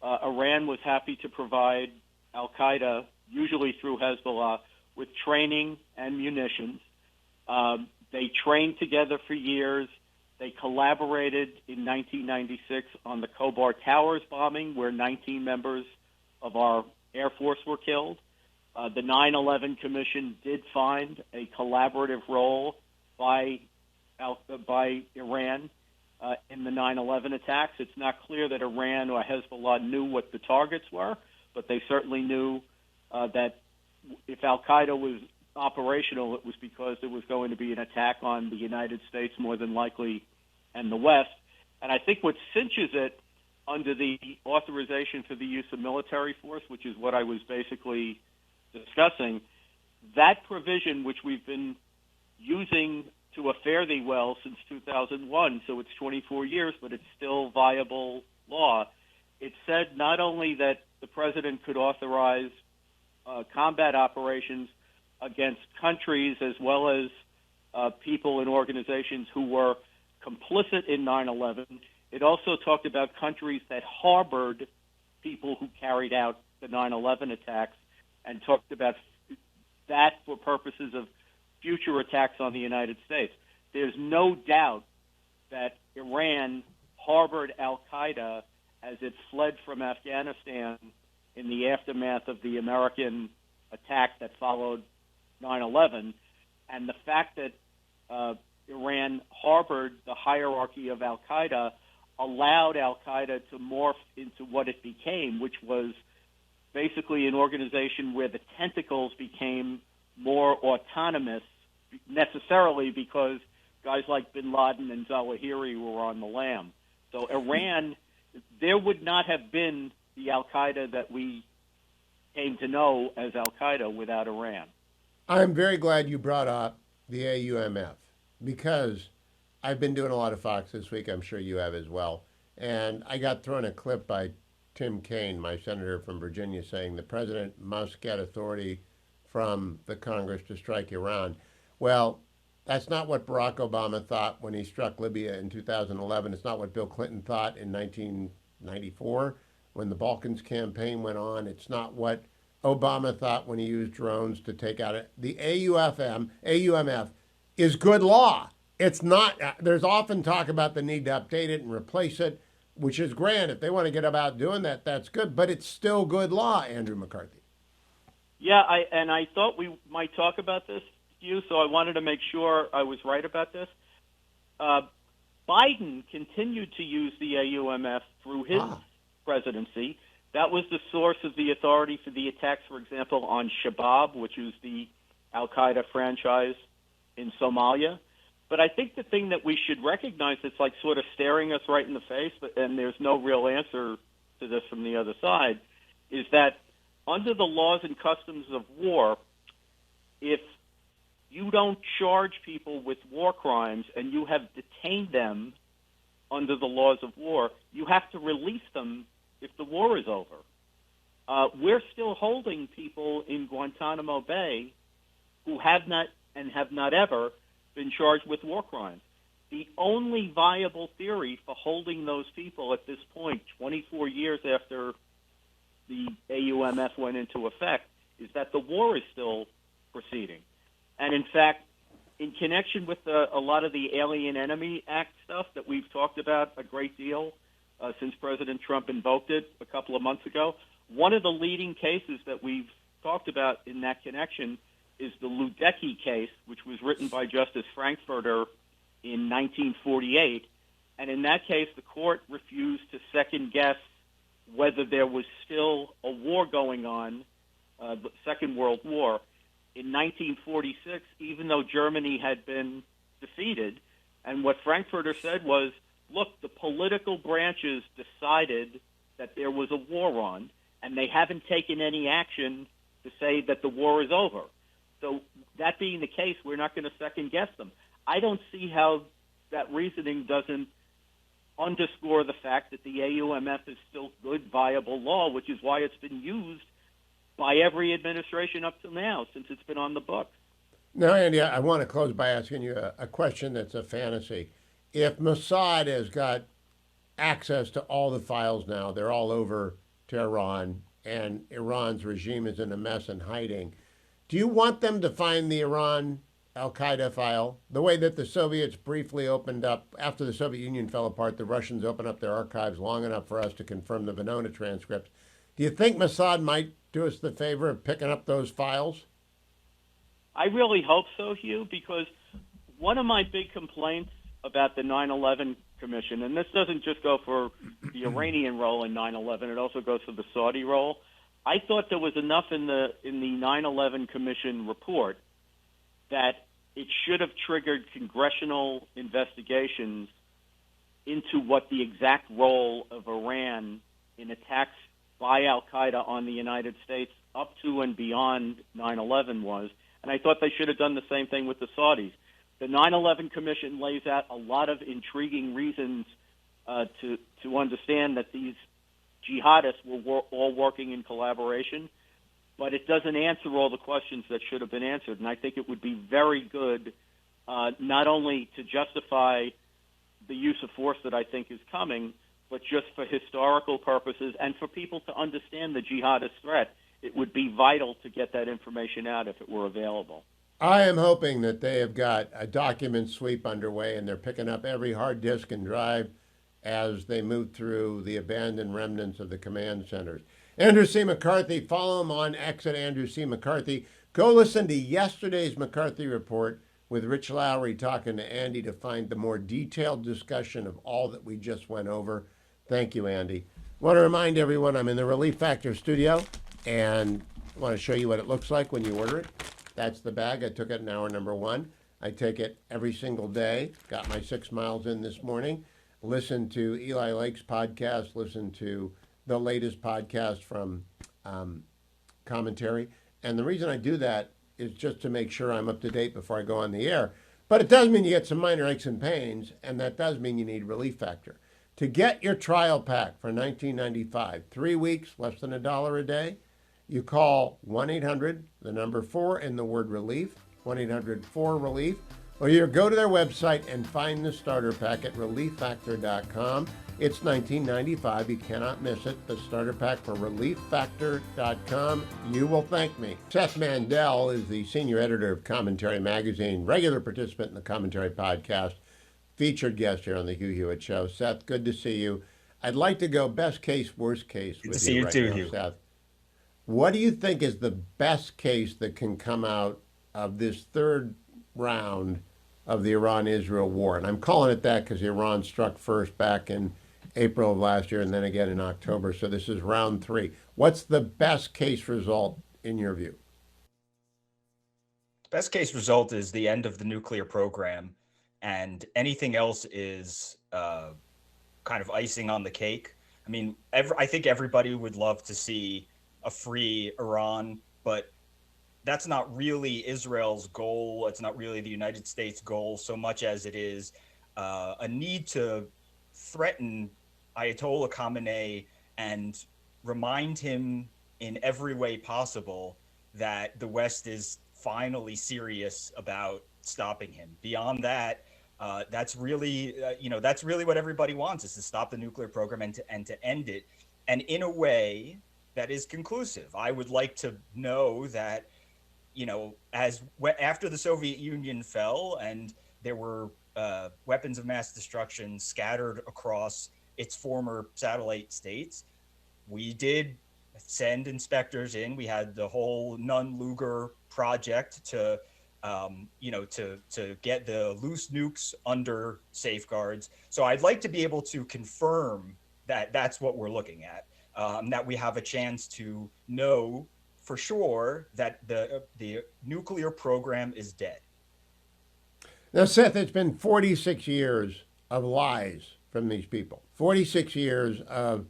Iran was happy to provide Al-Qaeda, usually through Hezbollah, with training and munitions. They trained together for years. They collaborated in 1996 on the Khobar Towers bombing, where 19 members of our Air Force were killed. The 9/11 Commission did find a collaborative role by Iran in the 9/11 attacks. It's not clear that Iran or Hezbollah knew what the targets were, but they certainly knew that if Al-Qaeda was operational, it was because there was going to be an attack on the United States, more than likely, and the West. And I think what cinches it under the authorization for the use of military force, which is what I was basically discussing, that provision, which we've been using to a fare thee well since 2001, so it's 24 years, but it's still viable law. It said not only that the president could authorize combat operations against countries as well as people and organizations who were complicit in 9/11. It also talked about countries that harbored people who carried out the 9/11 attacks and talked about that for purposes of future attacks on the United States. There's no doubt that Iran harbored Al-Qaeda as it fled from Afghanistan in the aftermath of the American attack that followed 9/11, and the fact that Iran harbored the hierarchy of Al-Qaeda allowed Al-Qaeda to morph into what it became, which was basically an organization where the tentacles became more autonomous, necessarily because guys like bin Laden and Zawahiri were on the lam. So Iran, there would not have been the Al-Qaeda that we came to know as Al-Qaeda without Iran. I'm very glad you brought up the AUMF because I've been doing a lot of Fox this week. I'm sure you have as well. And I got thrown a clip by Tim Kaine, my senator from Virginia, saying the president must get authority from the Congress to strike Iran. Well, that's not what Barack Obama thought when he struck Libya in 2011. It's not what Bill Clinton thought in 1994 when the Balkans campaign went on. It's not what Obama thought when he used drones to take out it. The AUMF is good law. It's not, there's often talk about the need to update it and replace it, which is grand. If they want to get about doing that, that's good, but it's still good law, Andrew McCarthy. Yeah, I thought we might talk about this, Hugh, so I wanted to make sure I was right about this. Biden continued to use the AUMF through his presidency. That was the source of the authority for the attacks, for example, on Shabab, which is the Al-Qaeda franchise in Somalia. But I think the thing that we should recognize that's like sort of staring us right in the face, and there's no real answer to this from the other side, is that under the laws and customs of war, if you don't charge people with war crimes and you have detained them under the laws of war, you have to release them if the war is over. We're still holding people in Guantanamo Bay who have not and have not ever been charged with war crimes. The only viable theory for holding those people at this point, 24 years after the AUMF went into effect, is that the war is still proceeding. And in fact, in connection with a lot of the Alien Enemy Act stuff that we've talked about a great deal since President Trump invoked it a couple of months ago, one of the leading cases that we've talked about in that connection is the Ludecky case, which was written by Justice Frankfurter in 1948. And in that case, the court refused to second guess whether there was still a war going on, the Second World War. In 1946, even though Germany had been defeated, and what Frankfurter said was, look, the political branches decided that there was a war on, and they haven't taken any action to say that the war is over. So that being the case, we're not going to second guess them. I don't see how that reasoning doesn't underscore the fact that the AUMF is still good, viable law, which is why it's been used by every administration up to now since it's been on the books. Now, Andy, I want to close by asking you a question that's a fantasy. If Mossad has got access to all the files now, they're all over Tehran, and Iran's regime is in a mess and hiding, do you want them to find the Iran Al-Qaeda file, the way that the Soviets briefly opened up, after the Soviet Union fell apart, the Russians opened up their archives long enough for us to confirm the Venona transcripts? Do you think Mossad might do us the favor of picking up those files? I really hope so, Hugh, because one of my big complaints about the 9/11 Commission, and this doesn't just go for the Iranian role in 9/11, it also goes for the Saudi role. I thought there was enough in the 9/11 Commission report that it should have triggered congressional investigations into what the exact role of Iran in attacks by Al-Qaeda on the United States up to and beyond 9/11 was. And I thought they should have done the same thing with the Saudis. The 9/11 Commission lays out a lot of intriguing reasons to understand that these jihadists were all working in collaboration, but it doesn't answer all the questions that should have been answered. And I think it would be very good not only to justify the use of force that I think is coming, but just for historical purposes and for people to understand the jihadist threat. It would be vital to get that information out if it were available. I am hoping that they have got a document sweep underway and they're picking up every hard disk and drive as they move through the abandoned remnants of the command centers. Andrew C. McCarthy, follow him on X at Andrew C. McCarthy. Go listen to yesterday's McCarthy Report with Rich Lowry talking to Andy to find the more detailed discussion of all that we just went over. Thank you, Andy. I want to remind everyone I'm in the Relief Factor studio and I want to show you what it looks like when you order it. That's the bag. I took it in hour number 1. I take it every single day. Got my 6 miles in this morning. Listen to Eli Lake's podcast. Listen to the latest podcast from Commentary. And the reason I do that is just to make sure I'm up to date before I go on the air. But it does mean you get some minor aches and pains, and that does mean you need Relief Factor. To get your trial pack for $19.95, 3 weeks, less than $1 a day, you call 1-800, the number 4, and the word relief, 1-800-4-RELIEF, or you go to their website and find the starter pack at relieffactor.com. It's $19.95. You cannot miss it. The starter pack for relieffactor.com. You will thank me. Seth Mandel is the senior editor of Commentary Magazine, regular participant in the Commentary podcast, featured guest here on the Hugh Hewitt Show. Seth, good to see you. I'd like to go best case, worst case with you right now, Seth. What do you think is the best case that can come out of this third round of the Iran-Israel war? And I'm calling it that because Iran struck first back in April of last year and then again in October. So this is round 3. What's the best case result in your view? Best case result is the end of the nuclear program, and anything else is kind of icing on the cake. I mean, I think everybody would love to see a free Iran, but that's not really Israel's goal. It's not really the United States' goal so much as it is a need to threaten Ayatollah Khamenei and remind him in every way possible that the West is finally serious about stopping him. Beyond that, that's really, that's really what everybody wants, is to stop the nuclear program and to end it, and in a way that is conclusive. I would like to know that, after the Soviet Union fell and there were weapons of mass destruction scattered across its former satellite states, we did send inspectors in. We had the whole Nunn-Lugar project to to get the loose nukes under safeguards. So I'd like to be able to confirm that that's what we're looking at, that we have a chance to know for sure that the nuclear program is dead. Now, Seth, it's been 46 years of lies from these people. 46 years of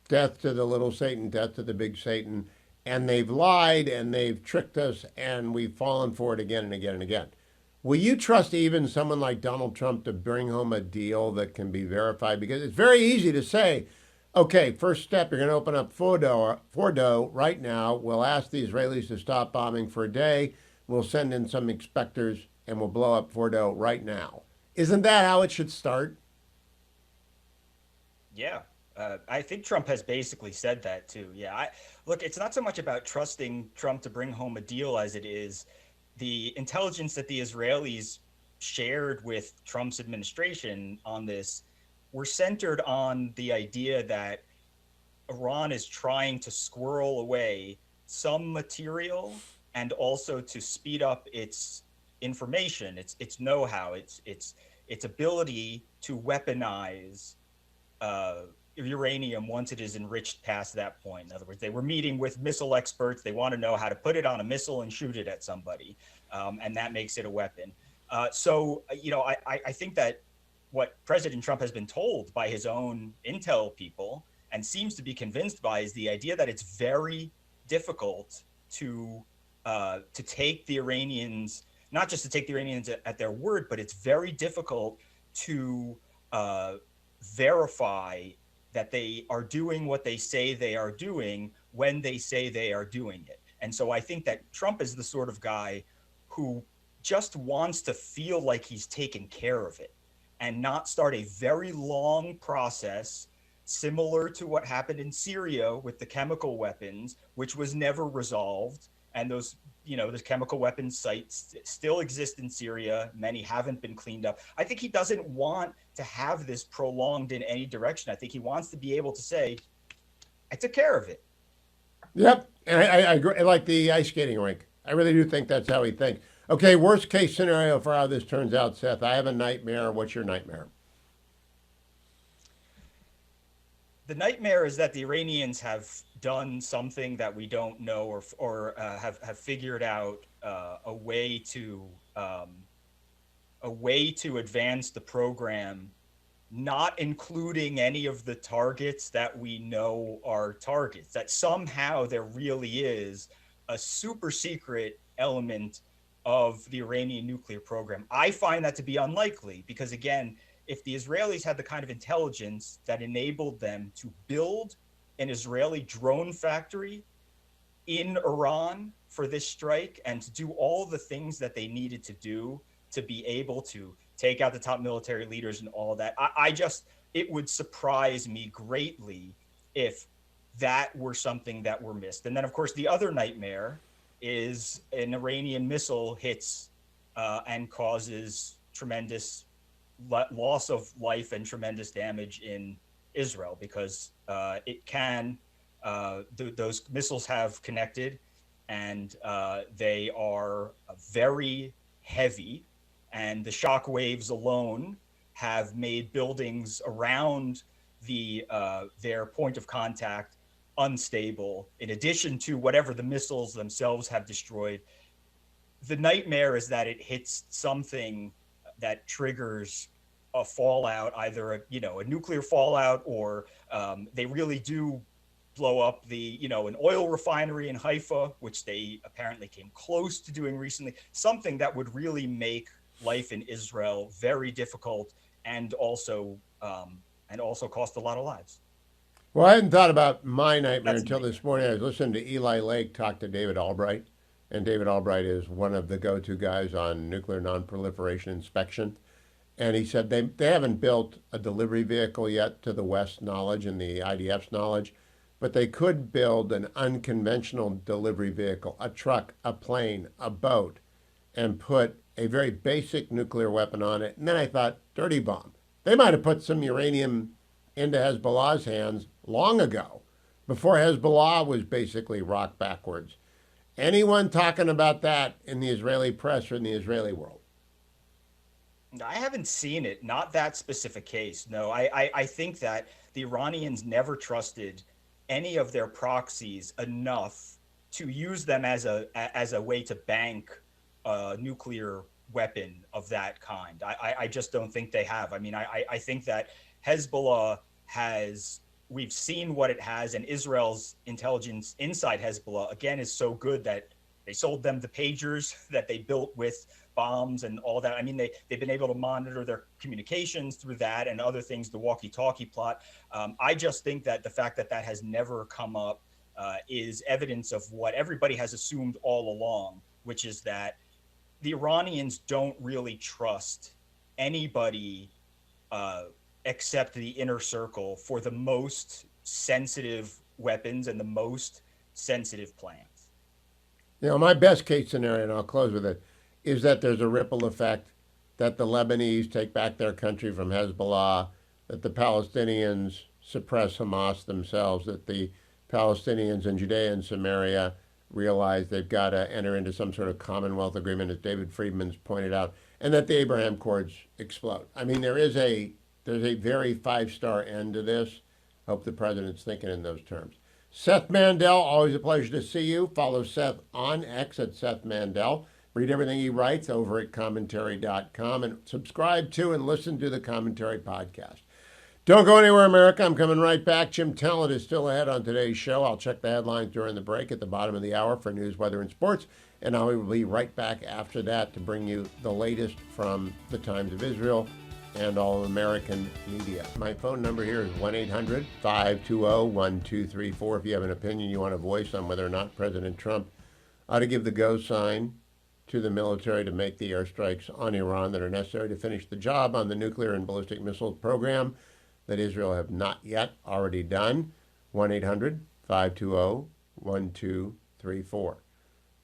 death to the little Satan, death to the big Satan. And they've lied and they've tricked us and we've fallen for it again and again and again. Will you trust even someone like Donald Trump to bring home a deal that can be verified? Because it's very easy to say, okay, first step, you're going to open up Fordo right now. We'll ask the Israelis to stop bombing for a day. We'll send in some inspectors and we'll blow up Fordo right now. Isn't that how it should start? Yeah. I think Trump has basically said that too. Yeah. Look, it's not so much about trusting Trump to bring home a deal as it is the intelligence that the Israelis shared with Trump's administration on this were centered on the idea that Iran is trying to squirrel away some material and also to speed up its information, its know-how, its ability to weaponize uranium once it is enriched past that point. In other words, they were meeting with missile experts. They want to know how to put it on a missile and shoot it at somebody, and that makes it a weapon. I think that what President Trump has been told by his own intel people and seems to be convinced by is the idea that it's very difficult to take the Iranians, not just to take the Iranians at their word, but it's very difficult to verify that they are doing what they say they are doing when they say they are doing it. And so I think that Trump is the sort of guy who just wants to feel like he's taken care of it and not start a very long process similar to what happened in Syria with the chemical weapons, which was never resolved. And those chemical weapons sites still exist in Syria. Many haven't been cleaned up. I think he doesn't want to have this prolonged in any direction. I think he wants to be able to say, I took care of it. Yep. And I agree. Like the ice skating rink. I really do think that's how he thinks. Okay, worst case scenario for how this turns out, Seth. I have a nightmare. What's your nightmare? The nightmare is that the Iranians have done something that we don't know, or have figured out a way to advance the program, not including any of the targets that we know are targets. That somehow there really is a super secret element of the Iranian nuclear program. I find that to be unlikely because, again, if the Israelis had the kind of intelligence that enabled them to build an Israeli drone factory in Iran for this strike and to do all the things that they needed to do to be able to take out the top military leaders and all that, it would surprise me greatly if that were something that were missed. And then, of course, the other nightmare is an Iranian missile hits and causes tremendous loss of life and tremendous damage in Israel because those missiles have connected and they are very heavy, and the shock waves alone have made buildings around their point of contact unstable, in addition to whatever the missiles themselves have destroyed. The nightmare is that it hits something that triggers a fallout, either a nuclear fallout, or they really do blow up an oil refinery in Haifa, which they apparently came close to doing recently, something that would really make life in Israel very difficult and also cost a lot of lives. Well, I hadn't thought about my nightmare until this morning. I was listening to Eli Lake talk to David Albright, and David Albright is one of the go-to guys on nuclear non-proliferation inspection. And he said they haven't built a delivery vehicle yet to the West's knowledge and the IDF's knowledge, but they could build an unconventional delivery vehicle, a truck, a plane, a boat, and put a very basic nuclear weapon on it. And then I thought, dirty bomb. They might have put some uranium into Hezbollah's hands long ago, before Hezbollah was basically rocked backwards. Anyone talking about that in the Israeli press or in the Israeli world? I haven't seen it. Not that specific case. No, I think that the Iranians never trusted any of their proxies enough to use them as a way to bank a nuclear weapon of that kind. I just don't think they have. I mean, I think that Hezbollah has, we've seen what it has, and Israel's intelligence inside Hezbollah, again, is so good that they sold them the pagers that they built with bombs and all that. I mean, they've been able to monitor their communications through that and other things, the walkie-talkie plot. I just think that the fact that that has never come up is evidence of what everybody has assumed all along, which is that the Iranians don't really trust anybody except the inner circle for the most sensitive weapons and the most sensitive plans. You know, my best case scenario, and I'll close with it, is that there's a ripple effect, that the Lebanese take back their country from Hezbollah, that the Palestinians suppress Hamas themselves, that the Palestinians in Judea and Samaria realize they've got to enter into some sort of Commonwealth agreement, as David Friedman's pointed out, and that the Abraham Accords explode. I mean, there's a very five-star end to this. Hope the president's thinking in those terms. Seth Mandel, always a pleasure to see you. Follow Seth on X at Seth Mandel. Read everything he writes over at commentary.com and subscribe to and listen to the Commentary podcast. Don't go anywhere, America. I'm coming right back. Jim Talent is still ahead on today's show. I'll check the headlines during the break at the bottom of the hour for news, weather, and sports. And I will be right back after that to bring you the latest from the Times of Israel and all American media. My phone number here is 1-800-520-1234. If you have an opinion you want to voice on whether or not President Trump ought to give the go sign to the military to make the airstrikes on Iran that are necessary to finish the job on the nuclear and ballistic missile program that Israel have not yet already done. 1-800-520-1234.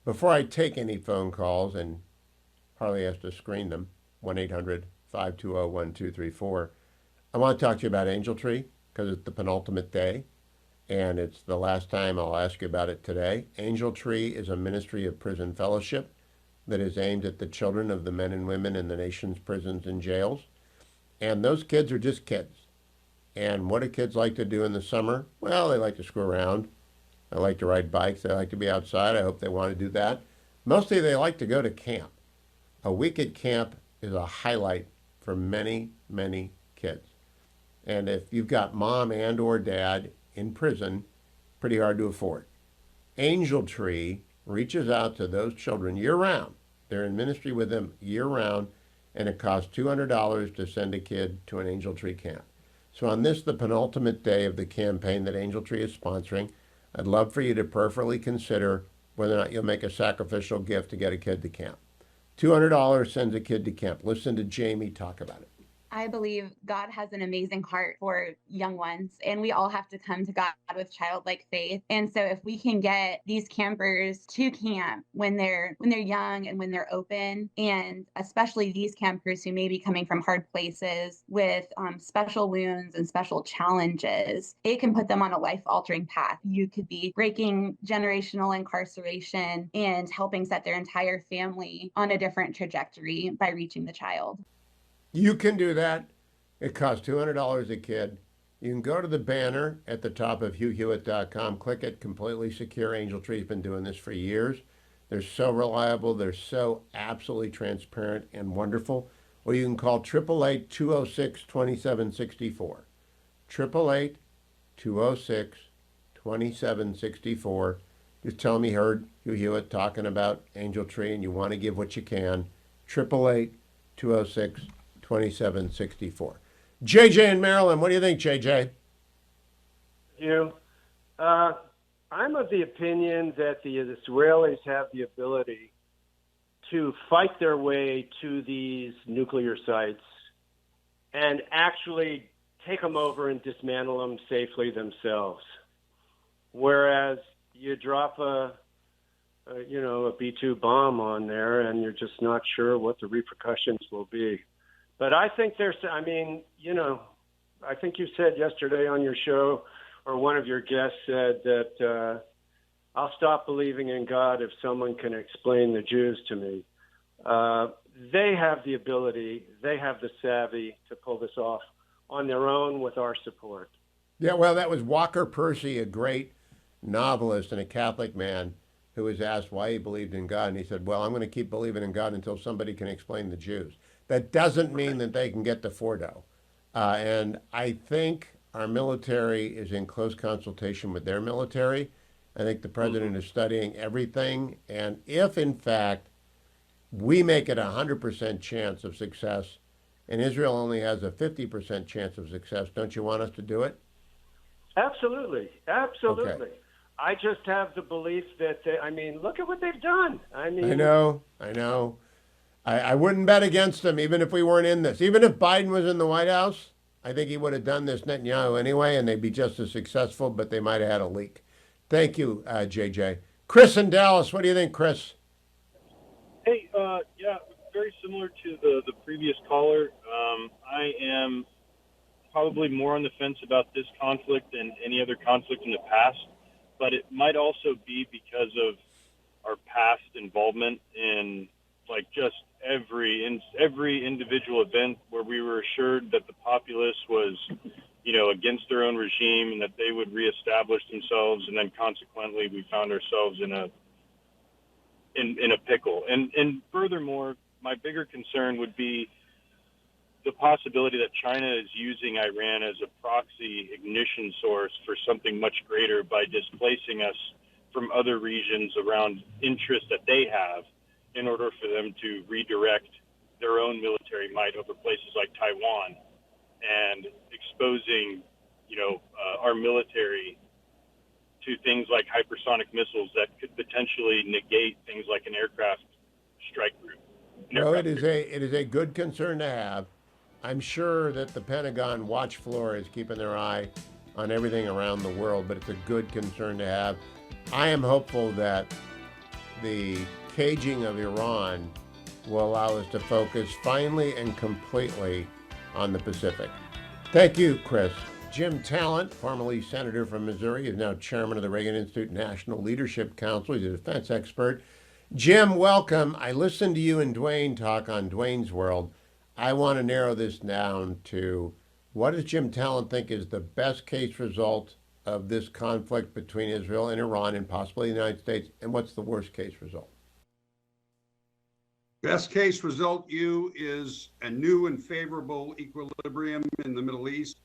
Before I take any phone calls, and Harley has to screen them, 1-800-520-1234, I want to talk to you about Angel Tree because it's the penultimate day, and it's the last time I'll ask you about it today. Angel Tree is a ministry of prison fellowship that is aimed at the children of the men and women in the nation's prisons and jails. And those kids are just kids. And what do kids like to do in the summer? Well, they like to screw around. They like to ride bikes. They like to be outside. I hope they want to do that. Mostly they like to go to camp. A week at camp is a highlight for many, many kids. And if you've got mom and or dad in prison, pretty hard to afford. Angel Tree reaches out to those children year-round. They're in ministry with them year-round, and it costs $200 to send a kid to an Angel Tree camp. So on this, the penultimate day of the campaign that Angel Tree is sponsoring, I'd love for you to prayerfully consider whether or not you'll make a sacrificial gift to get a kid to camp. $200 sends a kid to camp. Listen to Jamie talk about it. I believe God has an amazing heart for young ones, and we all have to come to God with childlike faith. And so if we can get these campers to camp when they're young and when they're open, and especially these campers who may be coming from hard places with special wounds and special challenges, it can put them on a life-altering path. You could be breaking generational incarceration and helping set their entire family on a different trajectory by reaching the child. You can do that. It costs $200 a kid. You can go to the banner at the top of HughHewitt.com, click it, completely secure. Angel Tree's been doing this for years. They're so reliable. They're so absolutely transparent and wonderful. Or you can call 888-206-2764. 888-206-2764. Just tell me you heard Hugh Hewitt talking about Angel Tree and you want to give what you can. 888-206-2764. JJ in Maryland, what do you think, JJ? I'm of the opinion that the Israelis have the ability to fight their way to these nuclear sites and actually take them over and dismantle them safely themselves. Whereas you drop a B-2 bomb on there and you're just not sure what the repercussions will be. But I think I think you said yesterday on your show, or one of your guests said that I'll stop believing in God if someone can explain the Jews to me. They have the ability, they have the savvy to pull this off on their own with our support. Yeah, well, that was Walker Percy, a great novelist and a Catholic man who was asked why he believed in God. And he said, well, I'm going to keep believing in God until somebody can explain the Jews. That doesn't mean that they can get to Fordo. And I think our military is in close consultation with their military. I think the president is studying everything. And if, in fact, we make it a 100% chance of success, and Israel only has a 50% chance of success, don't you want us to do it? Absolutely. Absolutely. Okay. I just have the belief that, look at what they've done. I know. I wouldn't bet against them, even if we weren't in this. Even if Biden was in the White House, I think he would have done this Netanyahu anyway, and they'd be just as successful, but they might have had a leak. Thank you, JJ. Chris in Dallas, what do you think, Chris? Hey, yeah, very similar to the previous caller. I am probably more on the fence about this conflict than any other conflict in the past, but it might also be because of our past involvement in just every individual event where we were assured that the populace was, against their own regime and that they would reestablish themselves, and then consequently we found ourselves in a pickle. And furthermore, my bigger concern would be the possibility that China is using Iran as a proxy ignition source for something much greater by displacing us from other regions around interests that they have in order for them to redirect their own military might over places like Taiwan, and exposing, our military to things like hypersonic missiles that could potentially negate things like an aircraft strike group. Well, it is a good concern to have. I'm sure that the Pentagon watch floor is keeping their eye on everything around the world, but it's a good concern to have. I am hopeful that the caging of Iran will allow us to focus finally and completely on the Pacific. Thank you, Chris. Jim Talent, formerly senator from Missouri, is now chairman of the Reagan Institute National Leadership Council. He's a defense expert. Jim, welcome. I listened to you and Dwayne talk on Dwayne's World. I want to narrow this down to, what does Jim Talent think is the best case result of this conflict between Israel and Iran and possibly the United States, and what's the worst case result? Best case result, is a new and favorable equilibrium in the Middle East,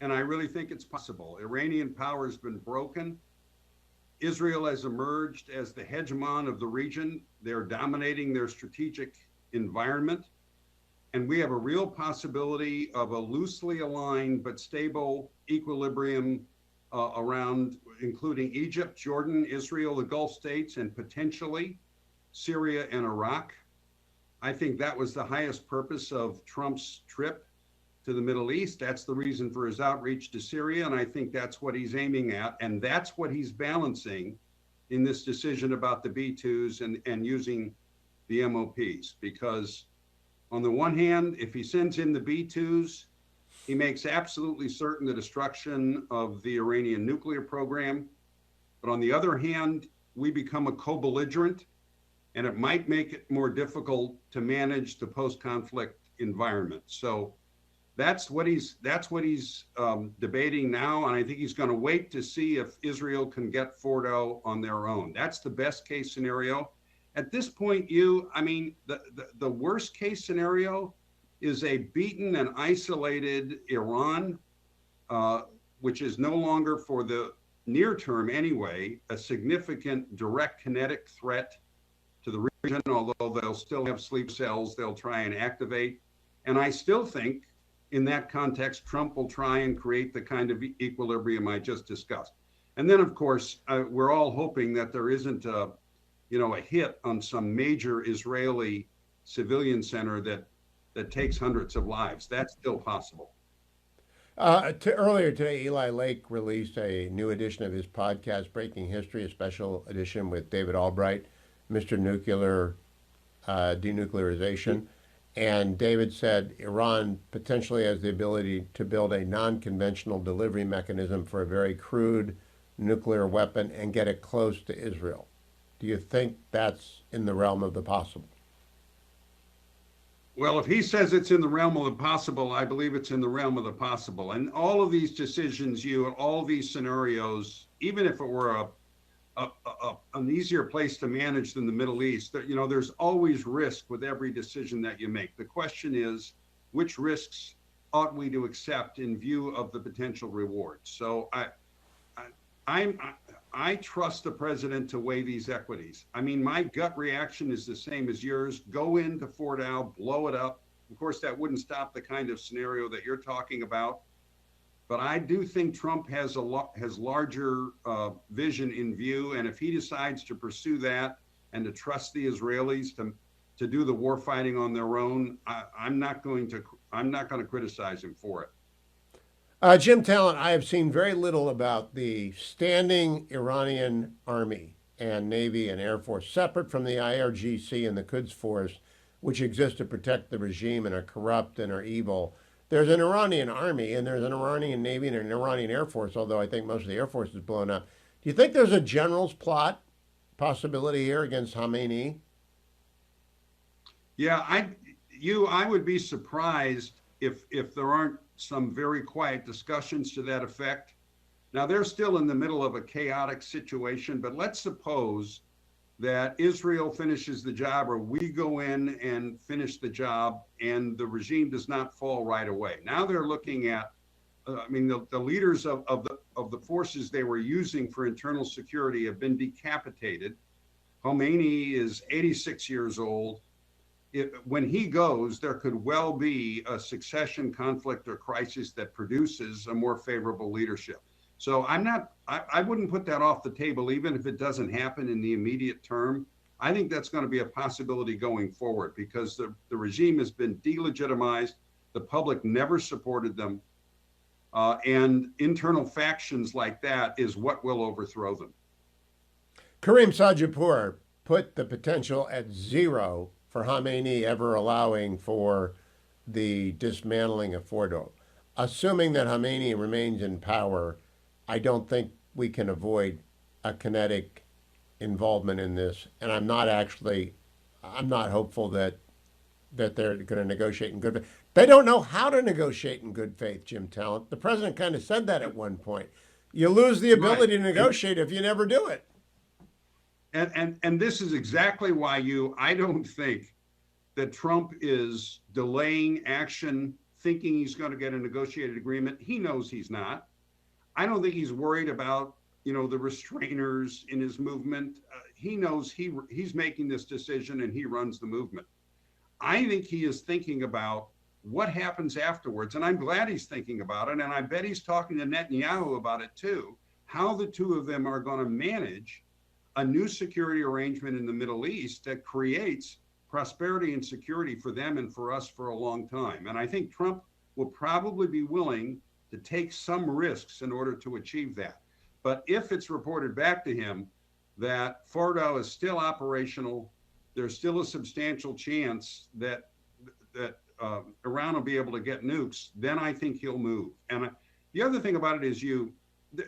and I really think it's possible. Iranian power has been broken. Israel has emerged as the hegemon of the region. They're dominating their strategic environment, and we have a real possibility of a loosely aligned but stable equilibrium around, including Egypt, Jordan, Israel, the Gulf states, and potentially Syria and Iraq. I think that was the highest purpose of Trump's trip to the Middle East. That's the reason for his outreach to Syria, and I think that's what he's aiming at, and that's what he's balancing in this decision about the B-2s and using the MOPs. Because on the one hand, if he sends in the B-2s, he makes absolutely certain the destruction of the Iranian nuclear program. But on the other hand, we become a co-belligerent, and it might make it more difficult to manage the post-conflict environment. So that's what he's debating now, and I think he's going to wait to see if Israel can get Fordo on their own. That's the best case scenario. At this point, the worst case scenario is a beaten and isolated Iran, which is no longer, for the near term anyway, a significant direct kinetic threat to the region, although they'll still have sleep cells they'll try and activate. And I still think in that context, Trump will try and create the kind of equilibrium I just discussed. And then, of course, we're all hoping that there isn't a hit on some major Israeli civilian center that takes hundreds of lives. That's still possible. Earlier today, Eli Lake released a new edition of his podcast, Breaking History, a special edition with David Albright, Mr. Nuclear Denuclearization. And David said Iran potentially has the ability to build a non-conventional delivery mechanism for a very crude nuclear weapon and get it close to Israel. Do you think that's in the realm of the possible? Well, if he says it's in the realm of the possible, I believe it's in the realm of the possible. And all of these decisions, all these scenarios, even if it were an easier place to manage than the Middle East, there's always risk with every decision that you make. The question is, which risks ought we to accept in view of the potential rewards? So I trust the president to weigh these equities. I mean, my gut reaction is the same as yours. Go into Fort Al, blow it up. Of course, that wouldn't stop the kind of scenario that you're talking about. But I do think Trump has larger vision in view, and if he decides to pursue that and to trust the Israelis to do the war fighting on their own, I'm not going to criticize him for it. Jim Talent, I have seen very little about the standing Iranian army and Navy and Air Force, separate from the IRGC and the Quds Force, which exist to protect the regime and are corrupt and are evil. There's an Iranian army and there's an Iranian Navy and an Iranian Air Force, although I think most of the Air Force is blown up. Do you think there's a general's plot possibility here against Khamenei? Yeah, I would be surprised if there aren't some very quiet discussions to that effect. Now, they're still in the middle of a chaotic situation, but let's suppose that Israel finishes the job or we go in and finish the job and the regime does not fall right away. Now they're looking at, the leaders of the forces they were using for internal security have been decapitated. Khomeini is 86 years old. When he goes, there could well be a succession conflict or crisis that produces a more favorable leadership. So I wouldn't put that off the table, even if it doesn't happen in the immediate term. I think that's going to be a possibility going forward because the regime has been delegitimized. The public never supported them. And internal factions like that is what will overthrow them. Kareem Sajapur put the potential at zero for Khamenei ever allowing for the dismantling of Fordo. Assuming that Khamenei remains in power, I don't think we can avoid a kinetic involvement in this. And I'm not hopeful that they're going to negotiate in good faith. They don't know how to negotiate in good faith, Jim Talent. The president kind of said that at one point. You lose the ability to negotiate if you never do it. And this is exactly why I don't think that Trump is delaying action, thinking he's going to get a negotiated agreement. He knows he's not. I don't think he's worried about, the restrainers in his movement. He knows he's making this decision and he runs the movement. I think he is thinking about what happens afterwards. And I'm glad he's thinking about it. And I bet he's talking to Netanyahu about it too, how the two of them are going to manage a new security arrangement in the Middle East that creates prosperity and security for them and for us for a long time. And I think Trump will probably be willing to take some risks in order to achieve that. But if it's reported back to him that Fordo is still operational, there's still a substantial chance that Iran will be able to get nukes, then I think he'll move. And the other thing about it is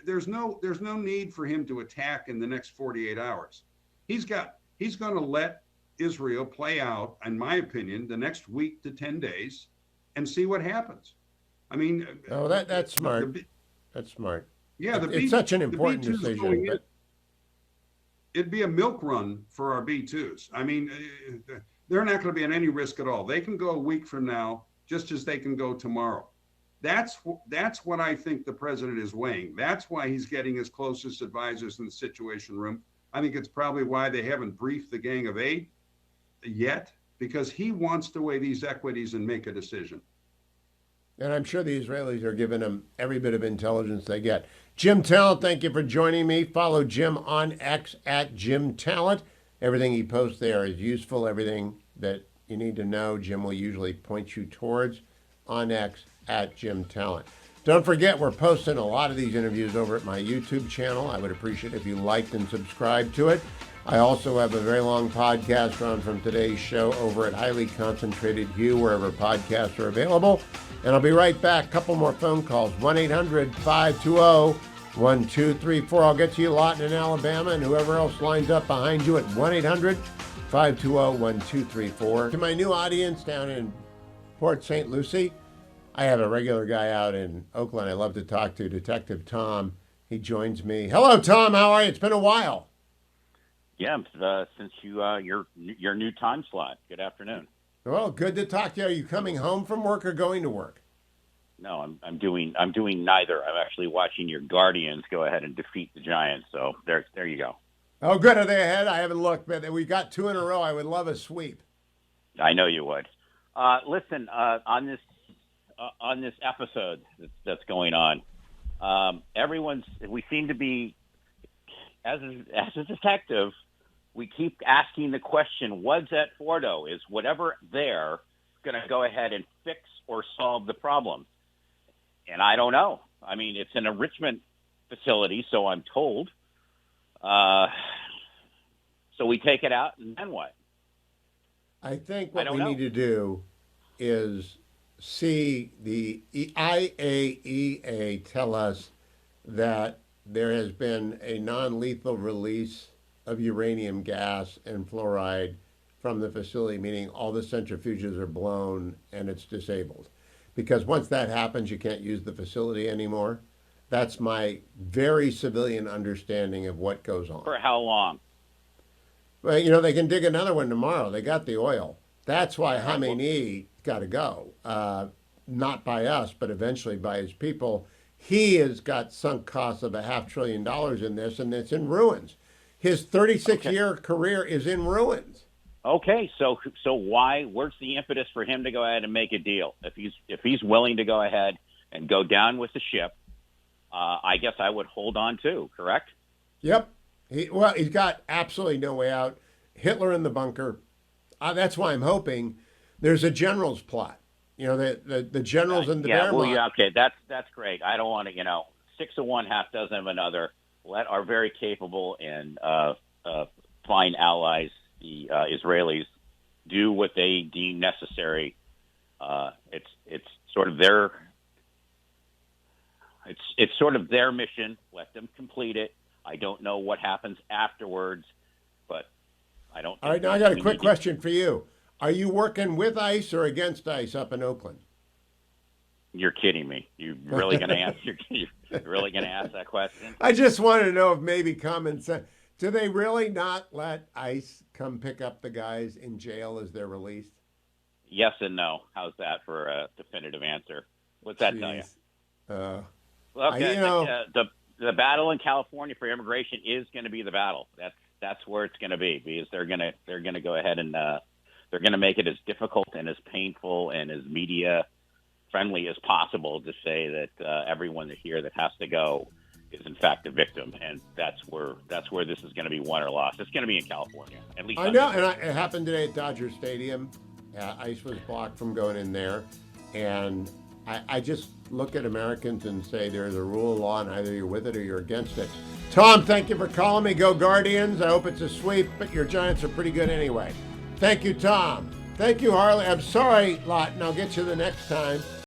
there's no need for him to attack in the next 48 hours. He's going to let Israel play out, in my opinion, the next week to 10 days and see what happens. I mean, that's smart. That's smart. Yeah, it's such an important decision. But it'd be a milk run for our B2s. I mean, they're not going to be at any risk at all. They can go a week from now, just as they can go tomorrow. That's what I think the president is weighing. That's why he's getting his closest advisors in the Situation Room. I think it's probably why they haven't briefed the Gang of Eight yet, because he wants to weigh these equities and make a decision. And I'm sure the Israelis are giving him every bit of intelligence they get. Jim Talent, thank you for joining me. Follow Jim on X at Jim Talent. Everything he posts there is useful. Everything that you need to know, Jim will usually point you towards on X at Jim Talent. Don't forget, we're posting a lot of these interviews over at my YouTube channel. I would appreciate if you liked and subscribed to it. I also have a very long podcast run from today's show over at Highly Concentrated Hugh, wherever podcasts are available. And I'll be right back. A couple more phone calls. 1-800-520 1234. I'll get to you, Lawton in Alabama, and whoever else lines up behind you at 1-800-520-1234. To my new audience down in Port St. Lucie, I have a regular guy out in Oakland I love to talk to, Detective Tom. He joins me. Hello, Tom. How are you? It's been a while. Yeah, since your new time slot. Good afternoon. Well, good to talk to you. Are you coming home from work or going to work? No, I'm doing neither. I'm actually watching your Guardians go ahead and defeat the Giants. So there you go. Oh, good. Are they ahead? I haven't looked, but we got 2 in a row. I would love a sweep. I know you would. Listen, on this episode that's going on, we seem to be, as a detective, we keep asking the question, what's at Fordo? Is whatever there going to go ahead and fix or solve the problem? And I don't know. I mean, it's an enrichment facility, so I'm told. So we take it out, and then what? I think what we need to do is see the IAEA tell us that there has been a non-lethal release of uranium gas and fluoride from the facility, meaning all the centrifuges are blown and it's disabled. Because once that happens, you can't use the facility anymore. That's my very civilian understanding of what goes on. For how long? Well, they can dig another one tomorrow. They got the oil. That's why Khamenei got to go. Not by us, but eventually by his people. He has got sunk costs of $500 billion in this, and it's in ruins. His 36-year career is in ruins. Okay, so where's the impetus for him to go ahead and make a deal? If he's willing to go ahead and go down with the ship, I guess I would hold on too, correct? Yep. He's got absolutely no way out. Hitler in the bunker. That's why I'm hoping there's a general's plot. The generals in the Wehrmacht. Okay, that's great. I don't want to, 6 of one, half dozen of another. Let our very capable and fine allies, the Israelis, do what they deem necessary. It's sort of their mission. Let them complete it. I don't know what happens afterwards, but I don't. All right, now I got a quick question for you. Are you working with ICE or against ICE up in Oakland? You're kidding me. You really going to answer? You're really going to ask that question? I just want to know if maybe common sense. Do they really not let ICE come pick up the guys in jail as they're released? Yes and no. How's that for a definitive answer? What's that tell you? The battle in California for immigration is going to be the battle. That's where it's going to be, because they're going to go ahead and they're going to make it as difficult and as painful and as media friendly as possible to say that everyone here that has to go is in fact a victim, and that's where this is going to be won or lost. It's going to be in California, at least. I know, and it happened today at Dodger Stadium. ICE was blocked from going in there, and I just look at Americans and say there's a rule of law, and either you're with it or you're against it. Tom, thank you for calling me. Go Guardians. I hope it's a sweep, but your Giants are pretty good anyway. Thank you, Tom. Thank you, Harley. I'm sorry, Lawton. I'll get you the next time.